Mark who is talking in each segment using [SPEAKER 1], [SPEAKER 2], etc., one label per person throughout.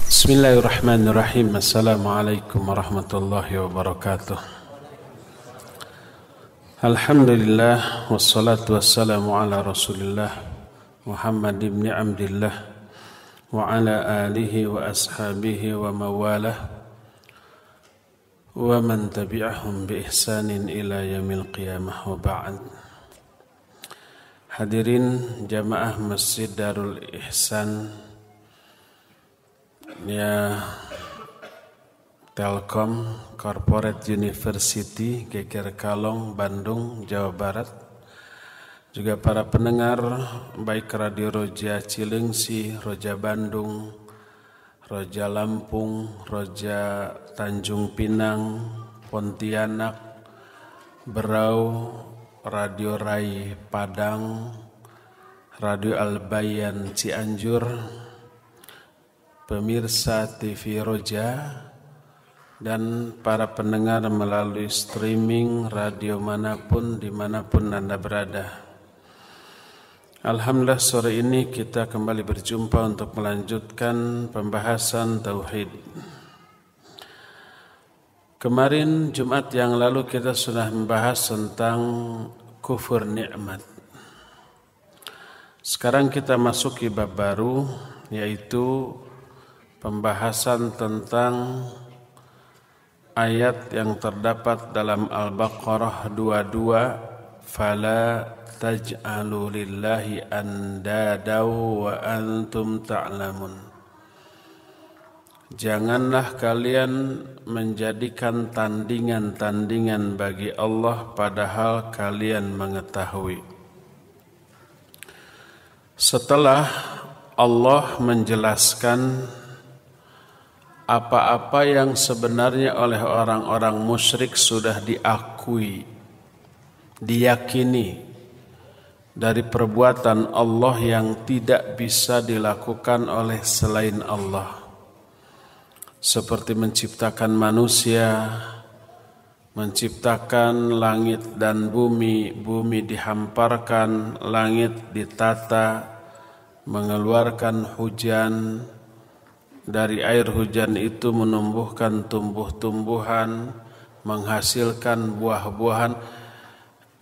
[SPEAKER 1] Bismillahirrahmanirrahim. Assalamualaikum warahmatullahi wabarakatuh. Alhamdulillah wassalatu wassalamu ala Rasulillah Muhammad ibn Abdillah wa ala alihi wa ashabihi wa mawalah wa man tabi'ahum bi ihsanin ila yaumil qiyamah wa ba'd. Hadirin jamaah Masjid Darul Ihsan ya Telkom Corporate University Geger Kalong, Bandung, Jawa Barat. Juga para pendengar baik Radio Roja Cilengsi, Roja Bandung, Roja Lampung, Roja Tanjung Pinang, Pontianak, Berau, Radio Rai Padang, Radio Albayan Cianjur, pemirsa TV Roja, dan para pendengar melalui streaming radio manapun dimanapun Anda berada. Alhamdulillah sore ini kita kembali berjumpa untuk melanjutkan pembahasan Tauhid. Kemarin Jumat yang lalu kita sudah membahas tentang kufur nikmat. Sekarang kita masuki bab baru, yaitu pembahasan tentang ayat yang terdapat dalam Al-Baqarah 22, fala taj'alu lillahi andada wa antum ta'lamun. Janganlah kalian menjadikan tandingan-tandingan bagi Allah padahal kalian mengetahui. Setelah Allah menjelaskan apa-apa yang sebenarnya oleh orang-orang musyrik sudah diakui, diyakini dari perbuatan Allah yang tidak bisa dilakukan oleh selain Allah, seperti menciptakan manusia, menciptakan langit dan bumi, bumi dihamparkan, langit ditata, mengeluarkan hujan, dari air hujan itu menumbuhkan tumbuh-tumbuhan, menghasilkan buah-buahan.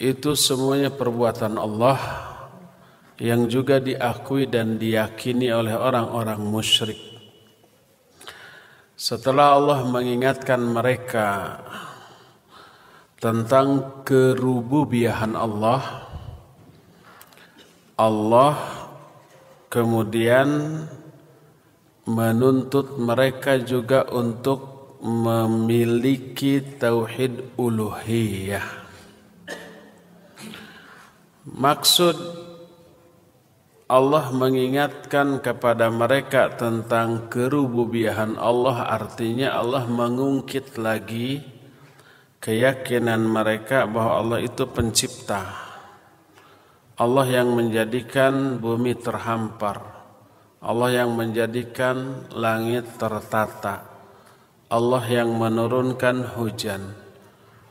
[SPEAKER 1] Itu semuanya perbuatan Allah yang juga diakui dan diyakini oleh orang-orang musyrik. Setelah Allah mengingatkan mereka tentang kerububiyahan Allah, Allah kemudian menuntut mereka juga untuk memiliki tauhid uluhiyah. Maksud Allah mengingatkan kepada mereka tentang kerububiyahan Allah, artinya Allah mengungkit lagi keyakinan mereka bahwa Allah itu pencipta, Allah yang menjadikan bumi terhampar, Allah yang menjadikan langit tertata, Allah yang menurunkan hujan,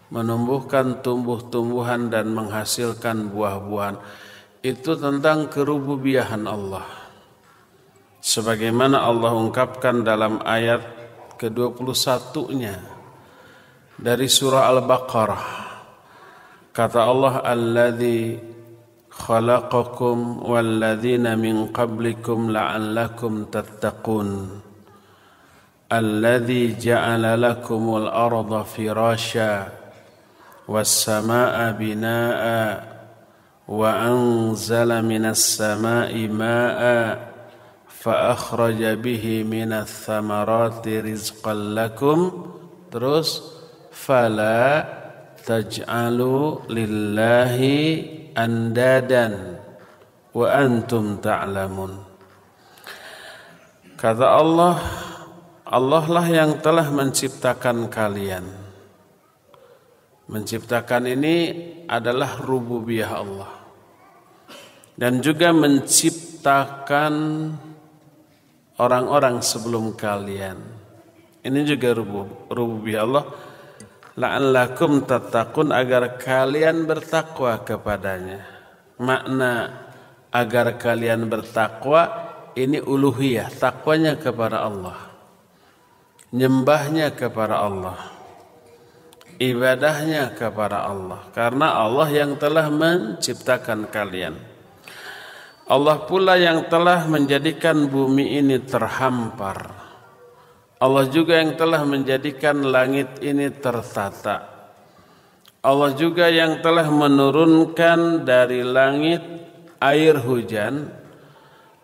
[SPEAKER 1] menumbuhkan tumbuh-tumbuhan dan menghasilkan buah-buahan. Itu tentang kerububiyahan Allah. Sebagaimana Allah ungkapkan dalam ayat ke-21-nya dari surah Al-Baqarah. Kata Allah, alladzi khalaqakum walladzina min qablikum la'allakum tattaqun alladzi ja'ala lakumul arda firasya was samaa'a binaa'a wa anzala minas samaa'i maa'a fa akhraja bihi minats thamarati rizqan lakum. Terus fala taj'alu lillahi andadan wa antum ta'lamun. Kata Allah, Allah lah yang telah menciptakan kalian. Menciptakan ini adalah rububiyah Allah. Dan juga menciptakan orang-orang sebelum kalian. Ini juga rububiyah Allah. La'allakum tattaqun, agar kalian bertakwa kepadanya. Makna agar kalian bertakwa ini uluhiyah, takwanya kepada Allah. nyembahnya kepada Allah, ibadahnya kepada Allah, karena Allah yang telah menciptakan kalian. Allah pula yang telah menjadikan bumi ini terhampar. Allah juga yang telah menjadikan langit ini tertata. Allah juga yang telah menurunkan dari langit air hujan.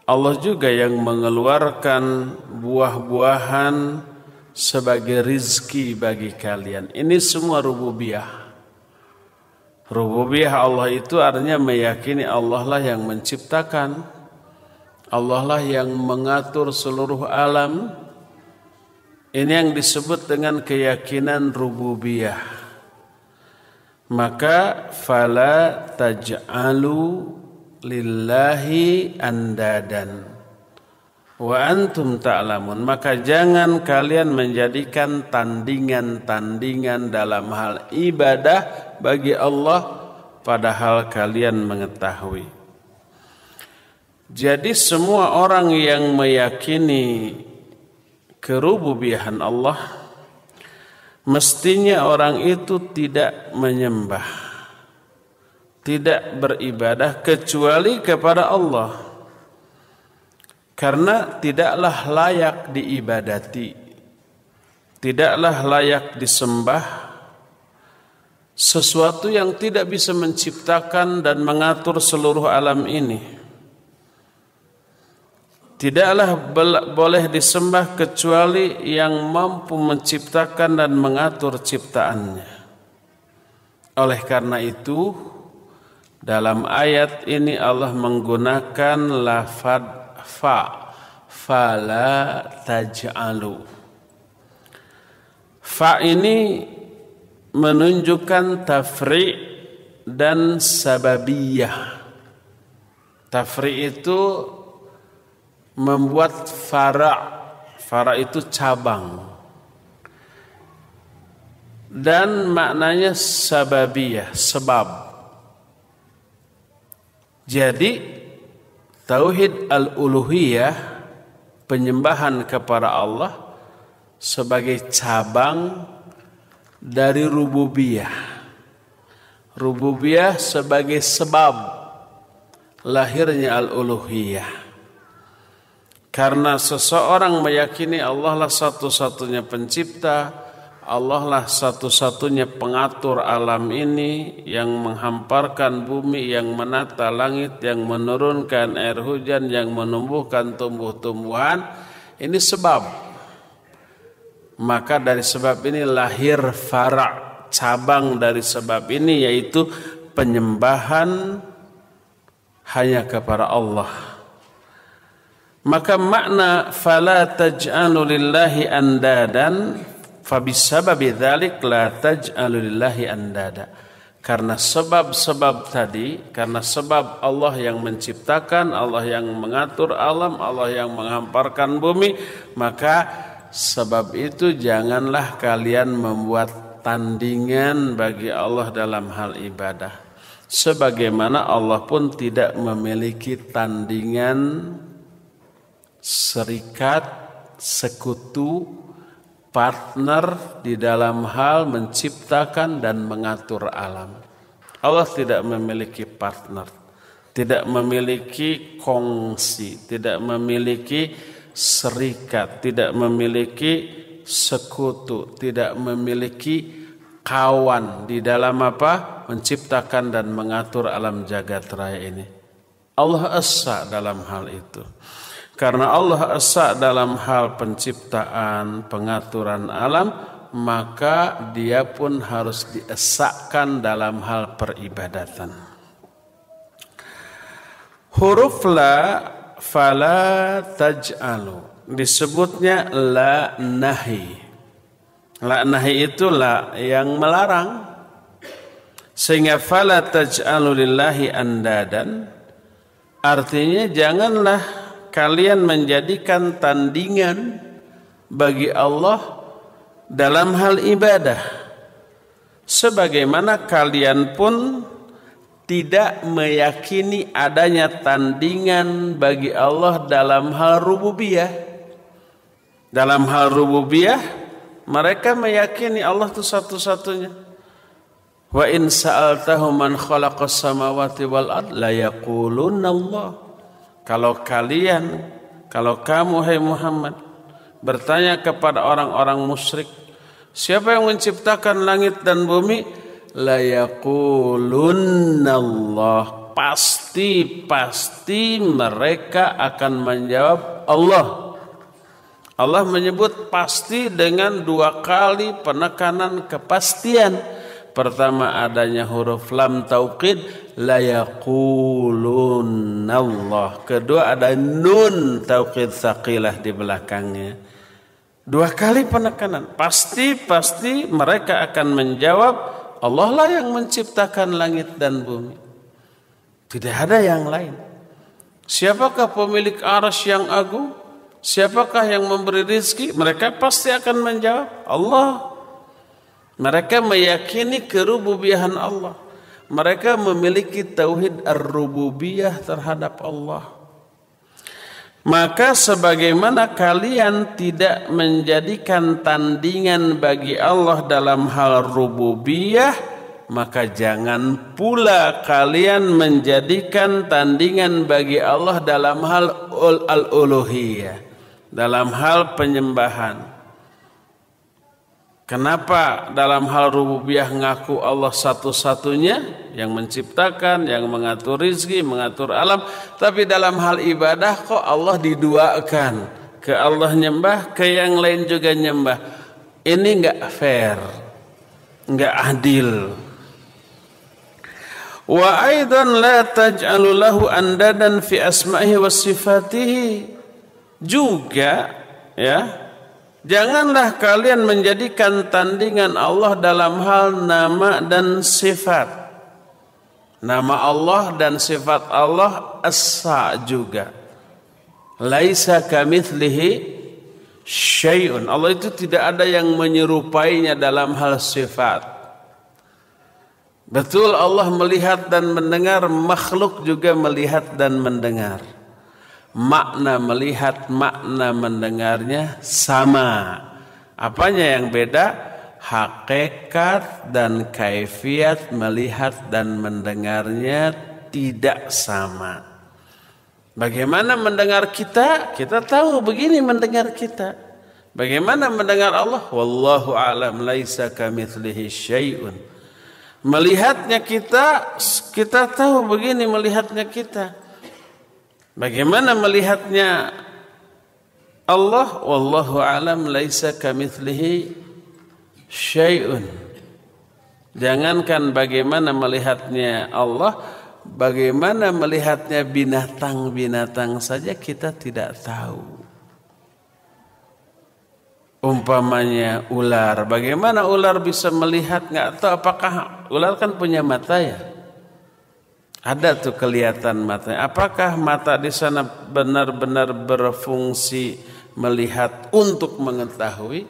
[SPEAKER 1] Allah juga yang mengeluarkan buah-buahan sebagai rizki bagi kalian. Ini semua rububiyah. Rububiyah Allah itu artinya meyakini Allah lah yang menciptakan, Allah lah yang mengatur seluruh alam. Ini yang disebut dengan keyakinan rububiyah. Maka fala taj'alu lillahi andadan wa antum ta'lamun, maka jangan kalian menjadikan tandingan-tandingan dalam hal ibadah bagi Allah padahal kalian mengetahui. Jadi semua orang yang meyakini kerububiyahan Allah, mestinya orang itu tidak menyembah, tidak beribadah kecuali kepada Allah, karena tidaklah layak diibadati, tidaklah layak disembah sesuatu yang tidak bisa menciptakan dan mengatur seluruh alam ini. Tidaklah boleh disembah kecuali yang mampu menciptakan dan mengatur ciptaannya. Oleh karena itu, dalam ayat ini Allah menggunakan lafaz fala taj'alu. Fa ini menunjukkan tafri' dan sababiyah. Tafri' itu membuat fara' itu cabang, dan maknanya sababiyah, sebab. Jadi tauhid al-uluhiyah, penyembahan kepada Allah, sebagai cabang dari rububiyah. Rububiyah sebagai sebab lahirnya al-uluhiyah. Karena seseorang meyakini Allah lah satu-satunya pencipta, Allah lah satu-satunya pengatur alam ini, yang menghamparkan bumi, yang menata langit, yang menurunkan air hujan, yang menumbuhkan tumbuh-tumbuhan. Ini sebab. Maka dari sebab ini lahir fara', cabang dari sebab ini, yaitu penyembahan hanya kepada Allah. Maka makna fala taj'alu lillahi andadan fabisababi dzalik la taj'alu lillahi andada. Karena sebab-sebab tadi, karena sebab Allah yang menciptakan, Allah yang mengatur alam, Allah yang menghamparkan bumi, maka sebab itu janganlah kalian membuat tandingan bagi Allah dalam hal ibadah. Sebagaimana Allah pun tidak memiliki tandingan, serikat, sekutu, partner di dalam hal menciptakan dan mengatur alam. Allah tidak memiliki partner, tidak memiliki kongsi, tidak memiliki serikat, tidak memiliki sekutu, tidak memiliki kawan di dalam apa? Menciptakan dan mengatur alam jagat raya ini. Allah esa dalam hal itu. Karena Allah esa dalam hal penciptaan, pengaturan alam, maka dia pun harus diesakan dalam hal peribadatan. Huruf la, fala taj'alu, disebutnya la nahi. La nahi itu la yang melarang. Sehingga fala taj'alu lillahi andadan, artinya janganlah kalian menjadikan tandingan bagi Allah dalam hal ibadah, sebagaimana kalian pun tidak meyakini adanya tandingan bagi Allah dalam hal rububiyah. Dalam hal rububiyah Mereka meyakini Allah itu satu-satunya. Wa in sa'altahum man khalaqas samawati wal ard la yaqulunna Allah. Kalau kamu hai Muhammad bertanya kepada orang-orang musyrik, siapa yang menciptakan langit dan bumi? La yaqulunna Allah. Pasti mereka akan menjawab Allah. Allah menyebut pasti dengan 2 kali penekanan kepastian. Pertama adanya huruf lam taukid, la yaqulunna Allah. Kedua ada nun taukid tsaqilah di belakangnya. 2 kali penekanan. Pasti mereka akan menjawab Allah lah yang menciptakan langit dan bumi. Tidak ada yang lain. Siapakah pemilik arsy yang agung? Siapakah yang memberi rezeki? Mereka pasti akan menjawab Allah. Mereka meyakini kerububiyahan Allah. Mereka memiliki tauhid ar-rububiyah terhadap Allah. Maka sebagaimana kalian tidak menjadikan tandingan bagi Allah dalam hal rububiyah, maka jangan pula kalian menjadikan tandingan bagi Allah dalam hal al-uluhiyah, dalam hal penyembahan. Kenapa dalam hal rububiyah ngaku Allah satu-satunya yang menciptakan, yang mengatur rizki, mengatur alam, tapi dalam hal ibadah kok Allah diduakan, ke Allah nyembah, ke yang lain juga nyembah. Ini enggak fair, enggak adil. Wa aidan la taj'alu lahu andadan fi asma'ihi wa sifatihi. Juga janganlah kalian menjadikan tandingan Allah dalam hal nama dan sifat. Nama Allah dan sifat Allah asa juga. Laisa kamitslihi syai'un. Allah itu tidak ada yang menyerupainya dalam hal sifat. Betul Allah melihat dan mendengar, makhluk juga melihat dan mendengar. Makna melihat, makna mendengarnya sama. Apanya yang beda? Hakikat dan kaifiat melihat dan mendengarnya tidak sama. Bagaimana mendengar kita? Kita tahu begini mendengar kita. Bagaimana mendengar Allah? Wallahu a'lam, laisa kamitslihi syai'un. Melihatnya kita tahu begini melihatnya kita. Bagaimana melihatnya Allah? Wallahu a'lam, laisa kamitslihi syai'un. Jangankan bagaimana melihatnya Allah, bagaimana melihatnya binatang-binatang saja kita tidak tahu. Umpamanya ular, bagaimana ular bisa melihat? Nggak tahu. Apakah ular kan punya mata ya? Ada tuh kelihatan matanya. Apakah mata di sana benar-benar berfungsi melihat untuk mengetahui?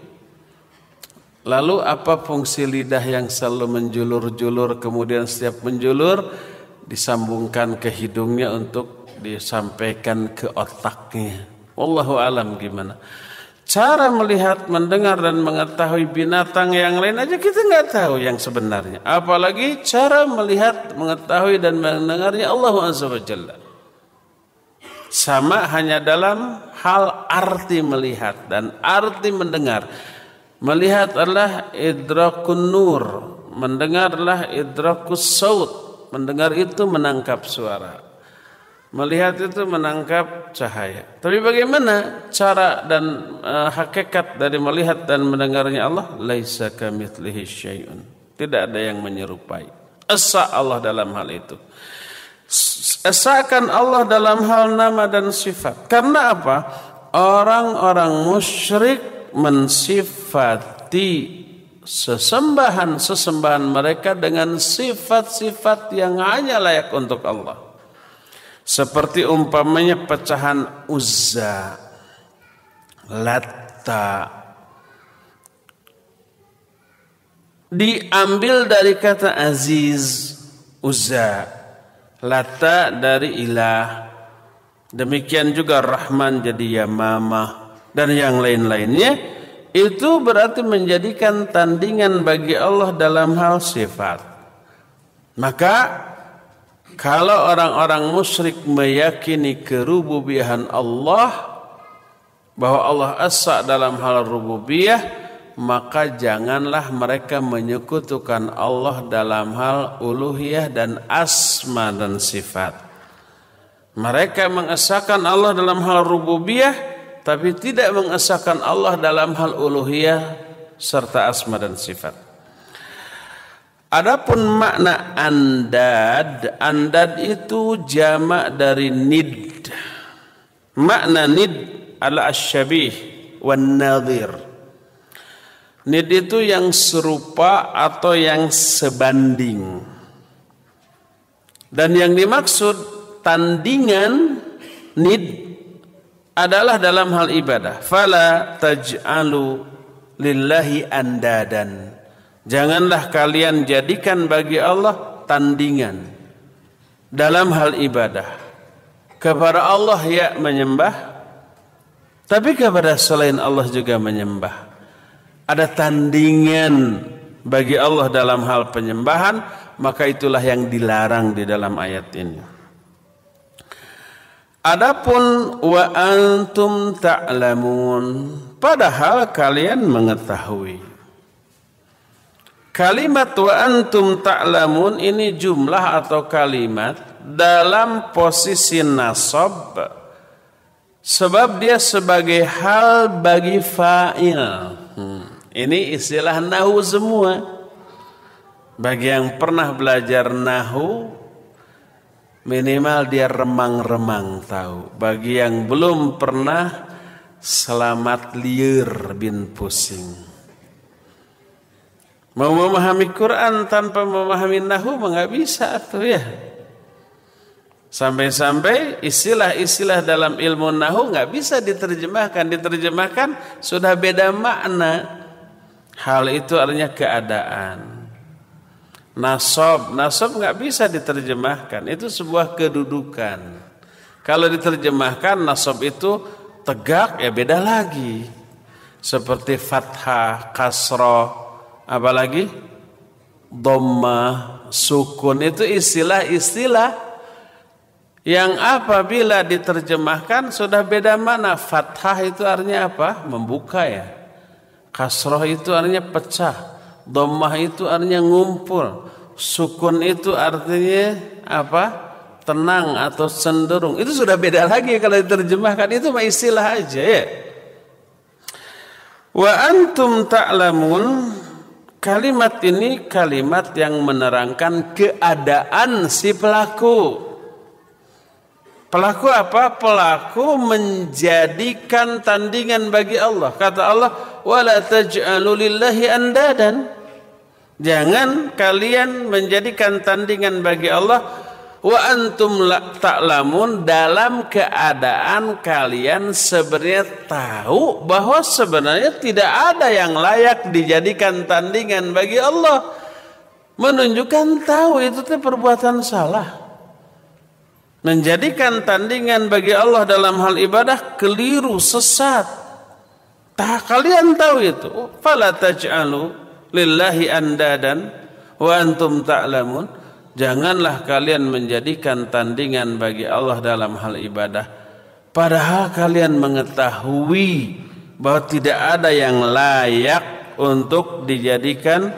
[SPEAKER 1] Lalu apa fungsi lidah yang selalu menjulur-julur, kemudian setiap menjulur disambungkan ke hidungnya untuk disampaikan ke otaknya? Wallahu alam gimana? Cara melihat, mendengar dan mengetahui binatang yang lain aja kita nggak tahu yang sebenarnya. Apalagi cara melihat, mengetahui dan mendengarnya Allah Azza wa Jalla. Sama hanya dalam hal arti melihat dan arti mendengar. Melihat adalah idrakun nur, mendengar adalah idrakus saut. Mendengar itu menangkap suara. Melihat itu menangkap cahaya. Tapi bagaimana cara dan hakikat dari melihat dan mendengarnya Allah? Laisa kamitslihi syai'un. Tidak ada yang menyerupai. Esa Allah dalam hal itu. Esakan Allah dalam hal nama dan sifat. Karena apa? Orang-orang musyrik mensifati sesembahan mereka dengan sifat-sifat yang hanya layak untuk Allah. Seperti umpamanya pecahan Uzza, Latta, diambil dari kata Aziz. Uzza, Latta dari ilah. Demikian juga Rahman jadi Yamamah dan yang lain-lainnya. itu berarti menjadikan tandingan bagi Allah dalam hal sifat. Maka kalau orang-orang musyrik meyakini kerububiyahan Allah, bahwa Allah esa dalam hal rububiyah, maka janganlah mereka menyekutukan Allah dalam hal uluhiyah dan asma dan sifat. Mereka mengesahkan Allah dalam hal rububiyah, tapi tidak mengesahkan Allah dalam hal uluhiyah serta asma dan sifat. Adapun makna andad, andad itu jamak dari nid. Makna nid adalah asyabih wan nadhir. Nid itu yang serupa atau yang sebanding. Dan yang dimaksud tandingan nid adalah dalam hal ibadah. Fala taj'alu lillahi andadan. Janganlah kalian jadikan bagi Allah tandingan dalam hal ibadah. Kepada Allah ya menyembah, tapi kepada selain Allah juga menyembah. Ada tandingan bagi Allah dalam hal penyembahan, maka itulah yang dilarang di dalam ayat ini. Adapun wa antum ta'lamun, padahal kalian mengetahui. Kalimat wa antum ta'lamun ini jumlah atau kalimat dalam posisi nasab, sebab dia sebagai hal bagi fa'il. Ini istilah nahu semua. Bagi yang pernah belajar nahu, minimal dia remang-remang tahu. Bagi yang belum pernah, selamat liur bin pusing. Mau memahami Quran tanpa memahami nahu nggak bisa tuh ya. Sampai-sampai istilah-istilah dalam ilmu nahu nggak bisa diterjemahkan. Diterjemahkan sudah beda makna. Hal itu artinya keadaan. Nasab nggak bisa diterjemahkan. Itu sebuah kedudukan. Kalau diterjemahkan nasab itu tegak, ya beda lagi. Seperti fathah, kasroh, apalagi dhammah, sukun, itu istilah-istilah yang apabila diterjemahkan sudah beda mana. Fathah itu artinya apa? Membuka ya. Kasroh itu artinya pecah. Dhammah itu artinya ngumpul. Sukun itu artinya apa? Tenang atau cenderung. Itu sudah beda lagi kalau diterjemahkan. Itu mah istilah aja ya. Wa antum ta'lamun, kalimat ini kalimat yang menerangkan keadaan si pelaku. Pelaku apa? Pelaku menjadikan tandingan bagi Allah. Kata Allah, wala taj'alu lillahi andadan. Jangan kalian menjadikan tandingan bagi Allah. Wa antum ta'lamun, dalam keadaan kalian sebenarnya tahu bahwa sebenarnya tidak ada yang layak dijadikan tandingan bagi Allah. Menunjukkan tahu itu perbuatan salah. Menjadikan tandingan bagi Allah dalam hal ibadah keliru, sesat. Kalian tahu itu. Fala taj'alu lillahi andadan wa antum ta'lamun. Janganlah kalian menjadikan tandingan bagi Allah dalam hal ibadah, padahal kalian mengetahui bahwa tidak ada yang layak untuk dijadikan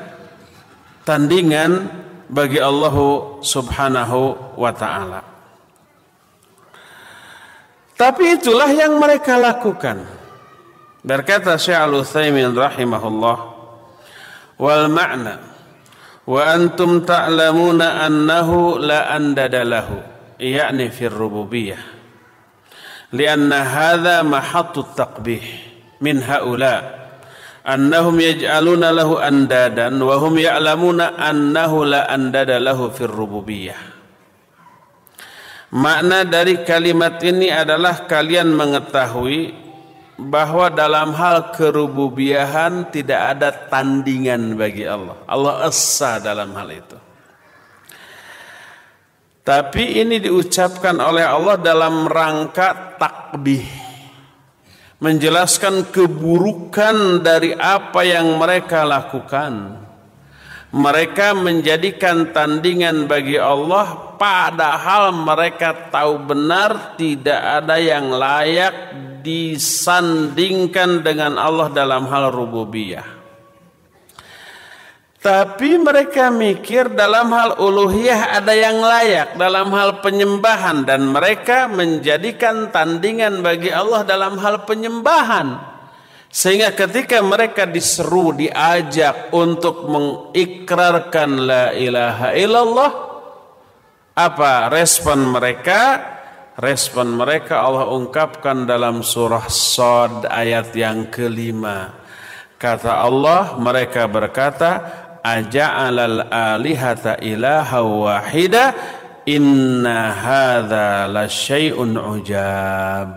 [SPEAKER 1] tandingan bagi Allah Subhanahu wa ta'ala. Tapi itulah yang mereka lakukan. Berkata Syekh Al-Utsaimin rahimahullah, wal ma'na wa antum ta'lamuna annahu la andada lahu, yakni fi rububiyyah, lianna hadha mahattu taqbih min haula annahum yaj'aluna lahu andadan wa hum ya'lamuna annahu la andada lahu fi rububiyyah. Makna dari kalimat ini adalah kalian mengetahui bahwa dalam hal kerububiyahan tidak ada tandingan bagi Allah. Allah esa dalam hal itu. Tapi ini diucapkan oleh Allah dalam rangka takbih, menjelaskan keburukan dari apa yang mereka lakukan. Mereka menjadikan tandingan bagi Allah, padahal mereka tahu benar tidak ada yang layak disandingkan dengan Allah dalam hal rububiyah. Tapi mereka mikir dalam hal uluhiyah ada yang layak, dalam hal penyembahan, dan mereka menjadikan tandingan bagi Allah dalam hal penyembahan. Sehingga ketika mereka diseru, diajak untuk mengikrarkan la ilaha illallah, apa respon mereka? Respon mereka Allah ungkapkan dalam surah Shad ayat yang kelima. Kata Allah, mereka berkata, aja'alal alihata ilaha wahida inna hadza lasyai'un ujab.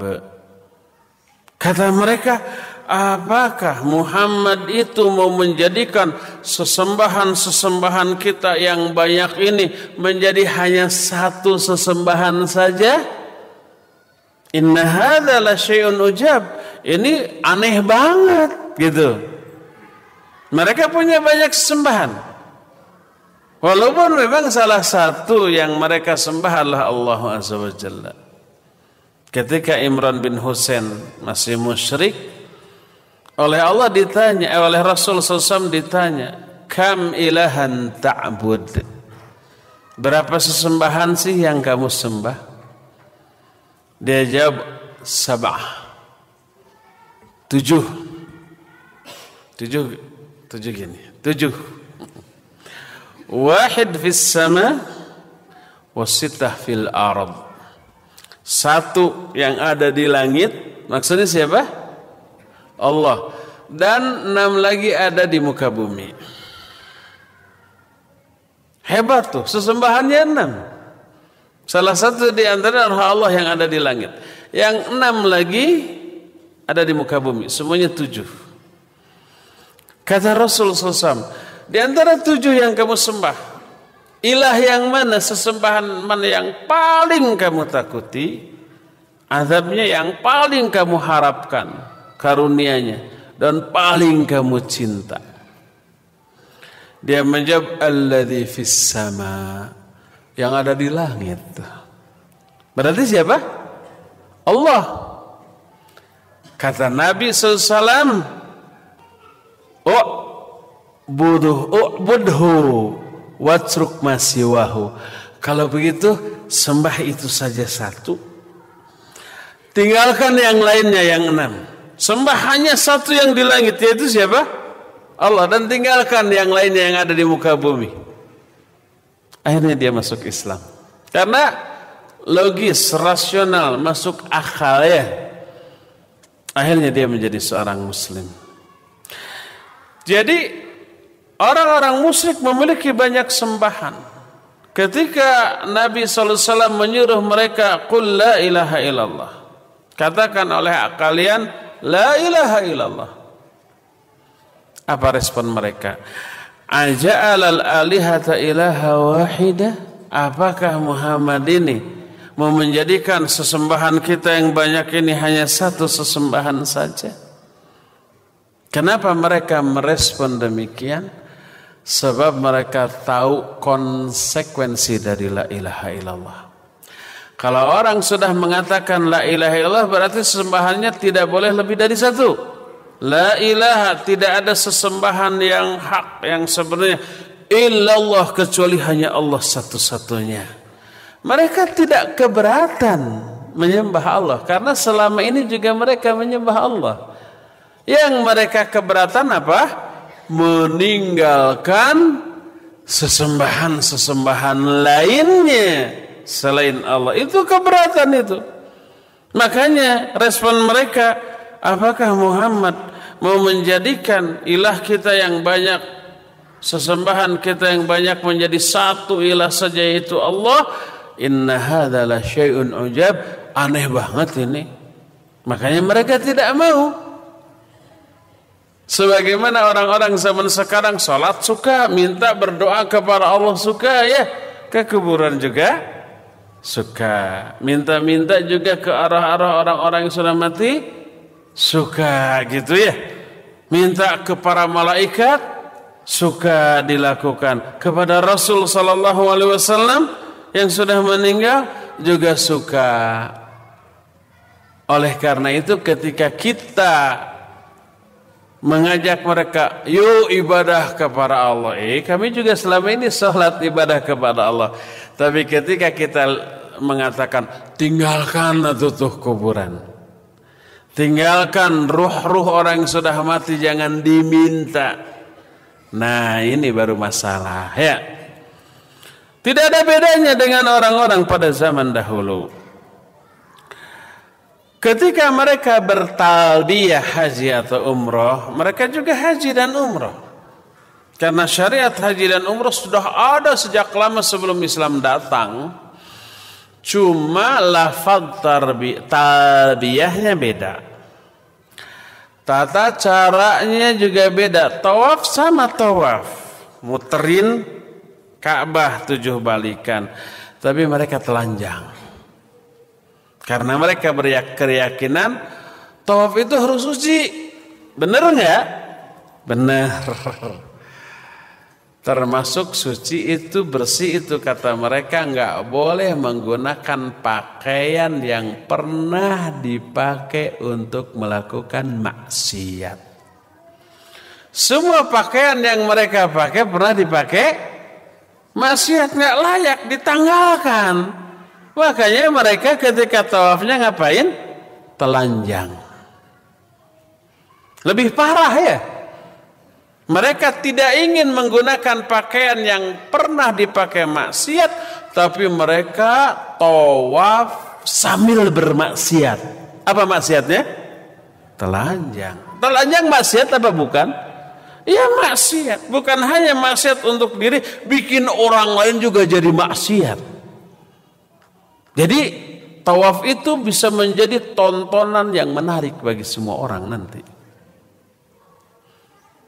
[SPEAKER 1] Kata mereka, apakah Muhammad itu mau menjadikan sesembahan-sesembahan kita yang banyak ini menjadi hanya satu sesembahan saja? Inna hadza lasyai'un ujab. Ini aneh banget gitu. Mereka punya banyak sesembahan. Walaupun memang salah satu yang mereka sembah adalah Allah Azza wa Jalla. Ketika Imran bin Husain masih musyrik, oleh Allah ditanya, oleh Rasul SAW ditanya, kam ilahan ta'bud? Berapa sesembahan sih yang kamu sembah? Dia jawab, 7. 7 gini, 7. Wahid fis sama wasitah fil ard. 1 yang ada di langit, maksudnya siapa? Allah. Dan 6 lagi ada di muka bumi. Hebat tuh, sesembahannya 6. Salah satu di antara Allah yang ada di langit. Yang 6 lagi ada di muka bumi. Semuanya 7. Kata Rasul SAW, di antara 7 yang kamu sembah, ilah yang mana, sesembahan mana yang paling kamu takuti, azabnya yang paling kamu harapkan, karunianya, dan paling kamu cinta? Dia menjawab, alladzi fis sama, yang ada di langit. Berarti siapa? Allah. Kata Nabi SAW, U'budhu watruk masiwahu. Kalau begitu sembah itu saja 1, tinggalkan yang lainnya yang 6. Sembah hanya 1 yang di langit, yaitu siapa? Allah. Dan tinggalkan yang lainnya yang ada di muka bumi. Akhirnya dia masuk Islam, karena logis, rasional, masuk akal ya. Akhirnya dia menjadi seorang muslim. Jadi orang-orang musyrik memiliki banyak sembahan. Ketika Nabi SAW menyuruh mereka, qul la ilaha illallah, katakan oleh kalian la ilaha illallah. Apa respon mereka? Aja'alal alihata ilaha wahida. Apakah Muhammad ini mau menjadikan sesembahan kita yang banyak ini hanya 1 sesembahan saja? Kenapa mereka merespon demikian? Sebab mereka tahu konsekuensi dari la ilaha illallah. Kalau orang sudah mengatakan la ilaha illallah, berarti sesembahannya tidak boleh lebih dari 1. La ilaha, tidak ada sesembahan yang hak, yang sebenarnya illallah, kecuali hanya Allah satu-satunya. Mereka tidak keberatan menyembah Allah, karena selama ini juga mereka menyembah Allah. Yang mereka keberatan apa? Meninggalkan sesembahan-sesembahan lainnya selain Allah. Itu keberatan itu. Makanya respon mereka, apakah Muhammad mau menjadikan ilah kita yang banyak, sesembahan kita yang banyak menjadi 1 ilah saja, yaitu Allah? Inna hadza la syai'un ujab. Aneh banget ini. Makanya mereka tidak mau. Sebagaimana orang-orang zaman sekarang salat suka, minta berdoa kepada Allah suka ya, ke kuburan juga suka, minta-minta juga ke arah-arah orang-orang yang sudah mati suka gitu ya. Minta ke para malaikat suka dilakukan, kepada Rasul sallallahu alaihi wasallam yang sudah meninggal juga suka. Oleh karena itu ketika kita mengajak mereka, yuk ibadah kepada Allah. Kami juga selama ini sholat ibadah kepada Allah. Tapi ketika kita mengatakan, tinggalkan tuh kuburan, tinggalkan ruh-ruh orang yang sudah mati, jangan diminta. Nah ini baru masalah ya. Tidak ada bedanya dengan orang-orang pada zaman dahulu. Ketika mereka bertalbiyah haji atau umroh, mereka juga haji dan umroh. Karena syariat haji dan umroh sudah ada sejak lama sebelum Islam datang. Cuma lafaz talbiyahnya beda. Tata caranya juga beda. Tawaf sama tawaf, muterin Ka'bah 7 balikan. Tapi mereka telanjang. Karena mereka berkeyakinan tawaf itu harus suci. Benar enggak? Benar. Termasuk suci itu, bersih itu, kata mereka enggak boleh menggunakan pakaian yang pernah dipakai untuk melakukan maksiat. Semua pakaian yang mereka pakai pernah dipakai maksiat, enggak layak, ditanggalkan. Makanya mereka ketika tawafnya ngapain? Telanjang. Lebih parah ya. Mereka tidak ingin menggunakan pakaian yang pernah dipakai maksiat, tapi mereka tawaf sambil bermaksiat. Apa maksiatnya? Telanjang. Telanjang maksiat apa bukan? Ya maksiat. Bukan hanya maksiat untuk diri, bikin orang lain juga jadi maksiat. Jadi tawaf itu bisa menjadi tontonan yang menarik bagi semua orang nanti.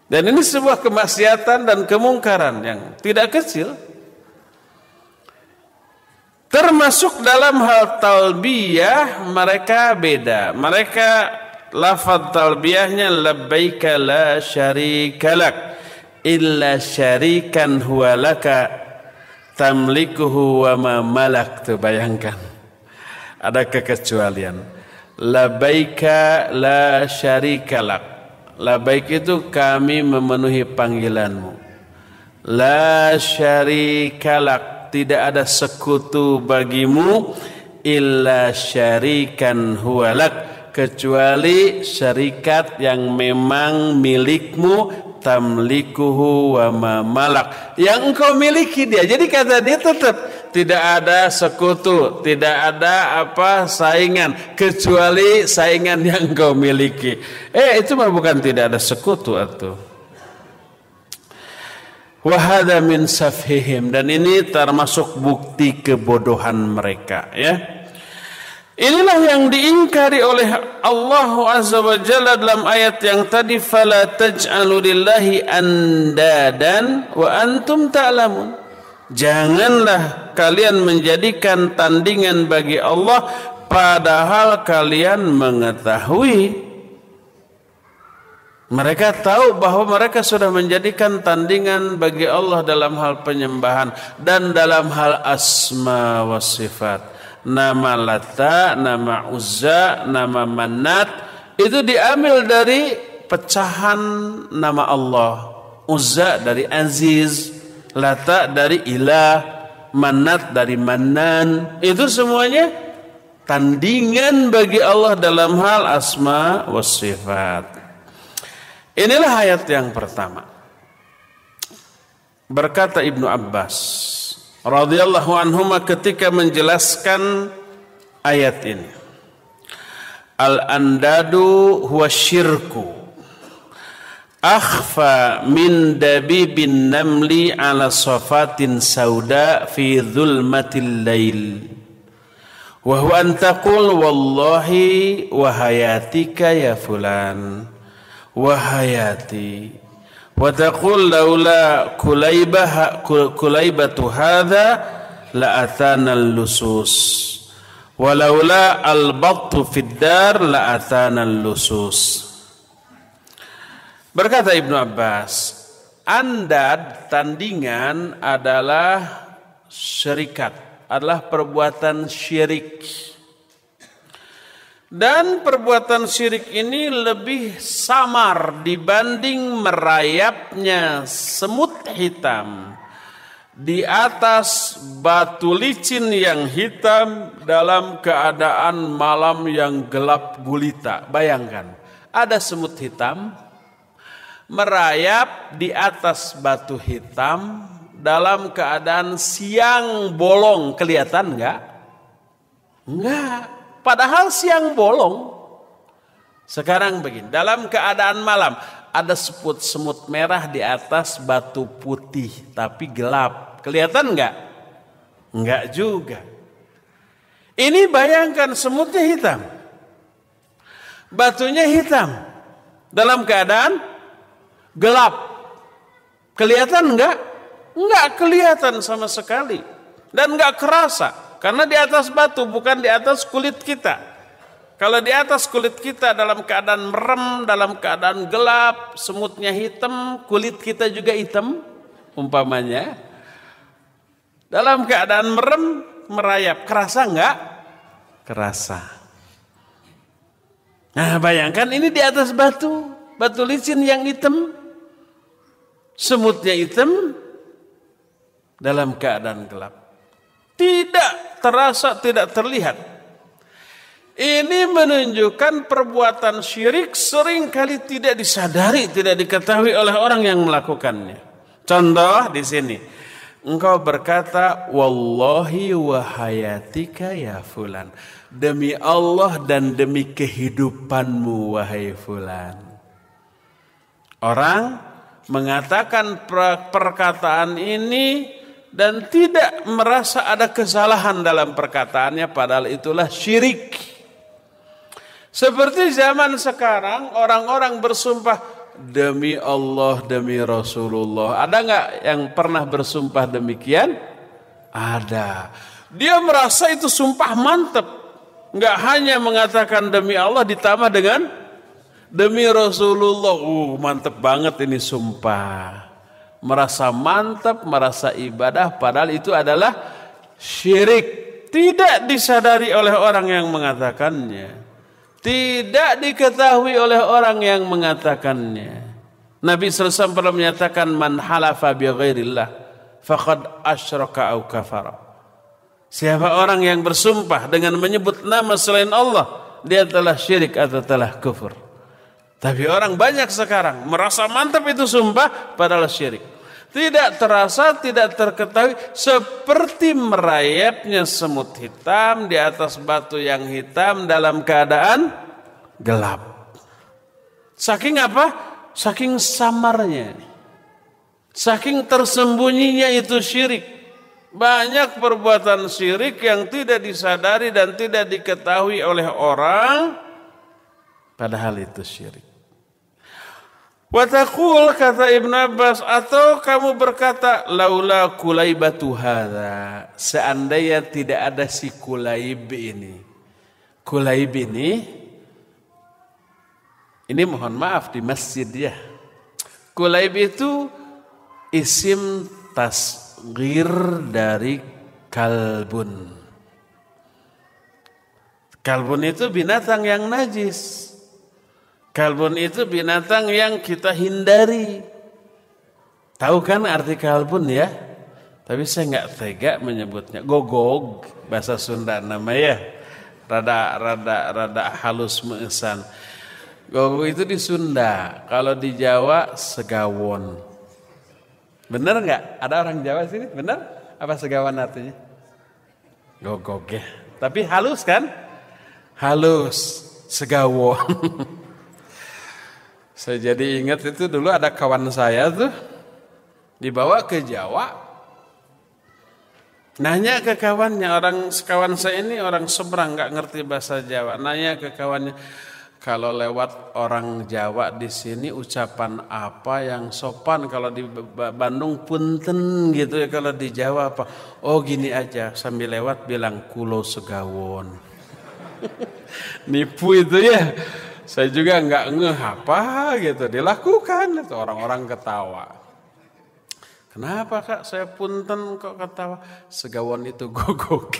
[SPEAKER 1] Dan ini sebuah kemaksiatan dan kemungkaran yang tidak kecil. Termasuk dalam hal talbiyah mereka beda. Mereka lafaz talbiyahnya labbaika la syarikalak illa syarikan huwa laka tamlikuhu wa ma malak. Tuh bayangkan, ada kekecualian. Labbaika la syarikalak. Labbaik itu kami memenuhi panggilanmu. La syarikalak, tidak ada sekutu bagimu, illa syarikan huwalak, kecuali syarikat yang memang milikmu, tamlikuhu wa ma malak, yang engkau miliki dia. Jadi kata dia tetap tidak ada sekutu, tidak ada saingan kecuali saingan yang engkau miliki. Itu mah bukan tidak ada sekutu atau. Wa hadza min safhihim, dan ini termasuk bukti kebodohan mereka ya. Inilah yang diingkari oleh Allah Azza wa Jalla dalam ayat yang tadi, fala taj'alu lillahi andadan wa antum ta'lamun. Janganlah kalian menjadikan tandingan bagi Allah padahal kalian mengetahui. Mereka tahu bahwa mereka sudah menjadikan tandingan bagi Allah dalam hal penyembahan dan dalam hal asma wa sifat. Nama Lata, nama Uzza, nama Manat itu diambil dari pecahan nama Allah. Uzza dari Aziz, Lata dari Ilah, Manat dari Manan. Itu semuanya tandingan bagi Allah dalam hal asma wa sifat. Inilah ayat yang pertama. Berkata Ibnu Abbas radhiyallahu anhuma ketika menjelaskan ayat ini, al-andadu huwa syirku akhfa min dabibin namli ala safatin sauda fi dhulmatil lail wa huwa an taqul wallahi wa hayatika ya fulan wa hayati wa taqul laula kulaibatu hadha la atana lusus Walaula al-battu fid dar la atana al-lusus. Berkata Ibnu Abbas, andad tandingan adalah syirikat, adalah perbuatan syirik. Dan perbuatan syirik ini lebih samar dibanding merayapnya semut hitam di atas batu licin yang hitam dalam keadaan malam yang gelap gulita. Bayangkan, ada semut hitam merayap di atas batu hitam dalam keadaan siang bolong. Kelihatan enggak? Enggak. Padahal siang bolong. Sekarang begini, dalam keadaan malam ada semut merah di atas batu putih tapi gelap. Kelihatan enggak? Enggak juga. Ini bayangkan, semutnya hitam, batunya hitam, dalam keadaan gelap. Kelihatan enggak? Enggak kelihatan sama sekali. Dan enggak kerasa. Karena di atas batu, bukan di atas kulit kita. Kalau di atas kulit kita dalam keadaan merem, dalam keadaan gelap, semutnya hitam, kulit kita juga hitam, umpamanya. Dalam keadaan merem, merayap. Kerasa enggak? Kerasa. Nah, bayangkan ini di atas batu. Batu licin yang hitam. Semutnya hitam. Dalam keadaan gelap. Tidak terasa, tidak terlihat. Ini menunjukkan perbuatan syirik seringkali tidak disadari, tidak diketahui oleh orang yang melakukannya. Contoh di sini. Engkau berkata, wallahi wa hayatika ya fulan. Demi Allah dan demi kehidupanmu wahai fulan. Orang mengatakan perkataan ini dan tidak merasa ada kesalahan dalam perkataannya, padahal itulah syirik. Seperti zaman sekarang orang-orang bersumpah demi Allah, demi Rasulullah. Ada nggak yang pernah bersumpah demikian? Ada. Dia merasa itu sumpah mantap. Nggak hanya mengatakan demi Allah ditambah dengan demi Rasulullah. Mantap banget ini sumpah. Merasa mantap, merasa ibadah, padahal itu adalah syirik. Tidak disadari oleh orang yang mengatakannya. Tidak diketahui oleh orang yang mengatakannya. Nabi SAW pernah menyatakan, man halafa bi ghairillah faqad asyraka au kafara. Siapa orang yang bersumpah dengan menyebut nama selain Allah, dia telah syirik atau telah kufur. Tapi orang banyak sekarang merasa mantap itu sumpah padahal syirik. Tidak terasa, tidak terketahui, seperti merayapnya semut hitam di atas batu yang hitam dalam keadaan gelap. Saking apa? Saking samarnya. Saking tersembunyinya itu syirik. Banyak perbuatan syirik yang tidak disadari dan tidak diketahui oleh orang, padahal itu syirik. Watakul, kata Ibn Abbas, atau kamu berkata, laula kulaibatu hadza, seandainya tidak ada si Kulaib ini. Kulaib ini mohon maaf di masjid ya. Kulaib itu isim tasghir dari kalbun. Kalbun itu binatang yang najis. Kalbun itu binatang yang kita hindari. Tahu kan arti kalbun ya? Tapi saya nggak tega menyebutnya. Gogog bahasa Sunda namanya. Rada halus mengesan. Gogog itu di Sunda. Kalau di Jawa segawon. Bener nggak? Ada orang Jawa sini? Bener? Apa segawon artinya? Gogog ya. Tapi halus kan? Halus. Segawon. Saya jadi ingat itu dulu ada kawan saya tuh dibawa ke Jawa. Nanya ke kawannya, kawan saya ini orang seberang nggak ngerti bahasa Jawa. Nanya ke kawannya, Kalau lewat orang Jawa di sini ucapan apa yang sopan? Kalau di Bandung punten gitu ya. Kalau di Jawa apa? Oh gini aja, sambil lewat bilang kulo segawon. Nipu itu ya. Saya juga nggak ngeh apa gitu. Dilakukan itu orang-orang ketawa. Kenapa Kak saya punten kok ketawa? Segawon itu gogok.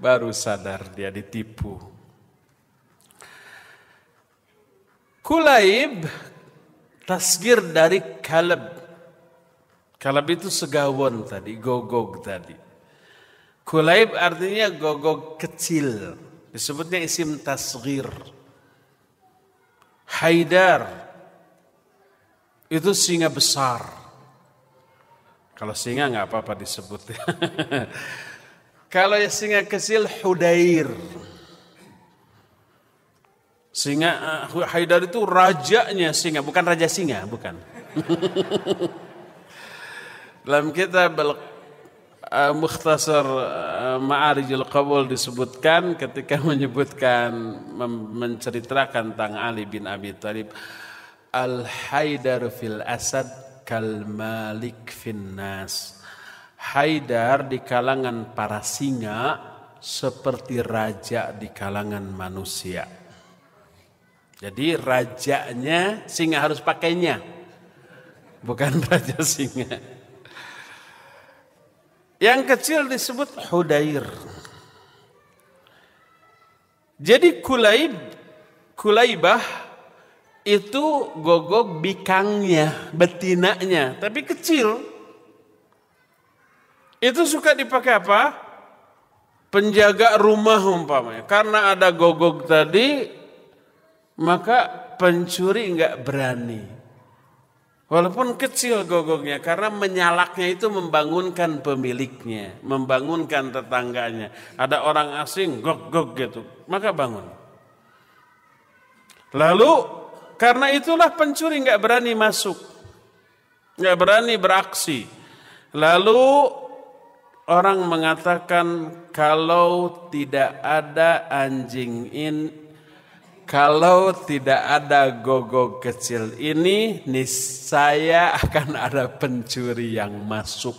[SPEAKER 1] Baru sadar dia ditipu. Kulaib tasgir dari kalab. Kalab itu segawon tadi, gogog tadi. Kulaib artinya gogog kecil. Disebutnya isim tasgir. Haidar itu singa besar. Kalau singa nggak apa-apa disebut. Kalau singa kecil Hudair. Singa Haidar itu rajanya singa, bukan raja singa, bukan. Dalam kitab Mukhtasar Ma'arijul Qabul disebutkan ketika menyebutkan menceritakan tentang Ali bin Abi Thalib, Al-Haidar fil Asad kal Malik fin Nas. Haidar di kalangan para singa seperti raja di kalangan manusia. Jadi rajanya singa harus pakainya, bukan raja singa. Yang kecil disebut Hudair. Jadi Kulaibah itu gogok bikangnya, betinanya, tapi kecil. Itu suka dipakai apa? Penjaga rumah umpamanya. Karena ada gogok tadi, maka pencuri enggak berani. Walaupun kecil gogoknya, karena menyalaknya itu membangunkan pemiliknya, membangunkan tetangganya. Ada orang asing gog-gog gitu, maka bangun. Lalu karena itulah pencuri enggak berani masuk, enggak berani beraksi. Lalu orang mengatakan kalau tidak ada kalau tidak ada gogok kecil ini, niscaya akan ada pencuri yang masuk.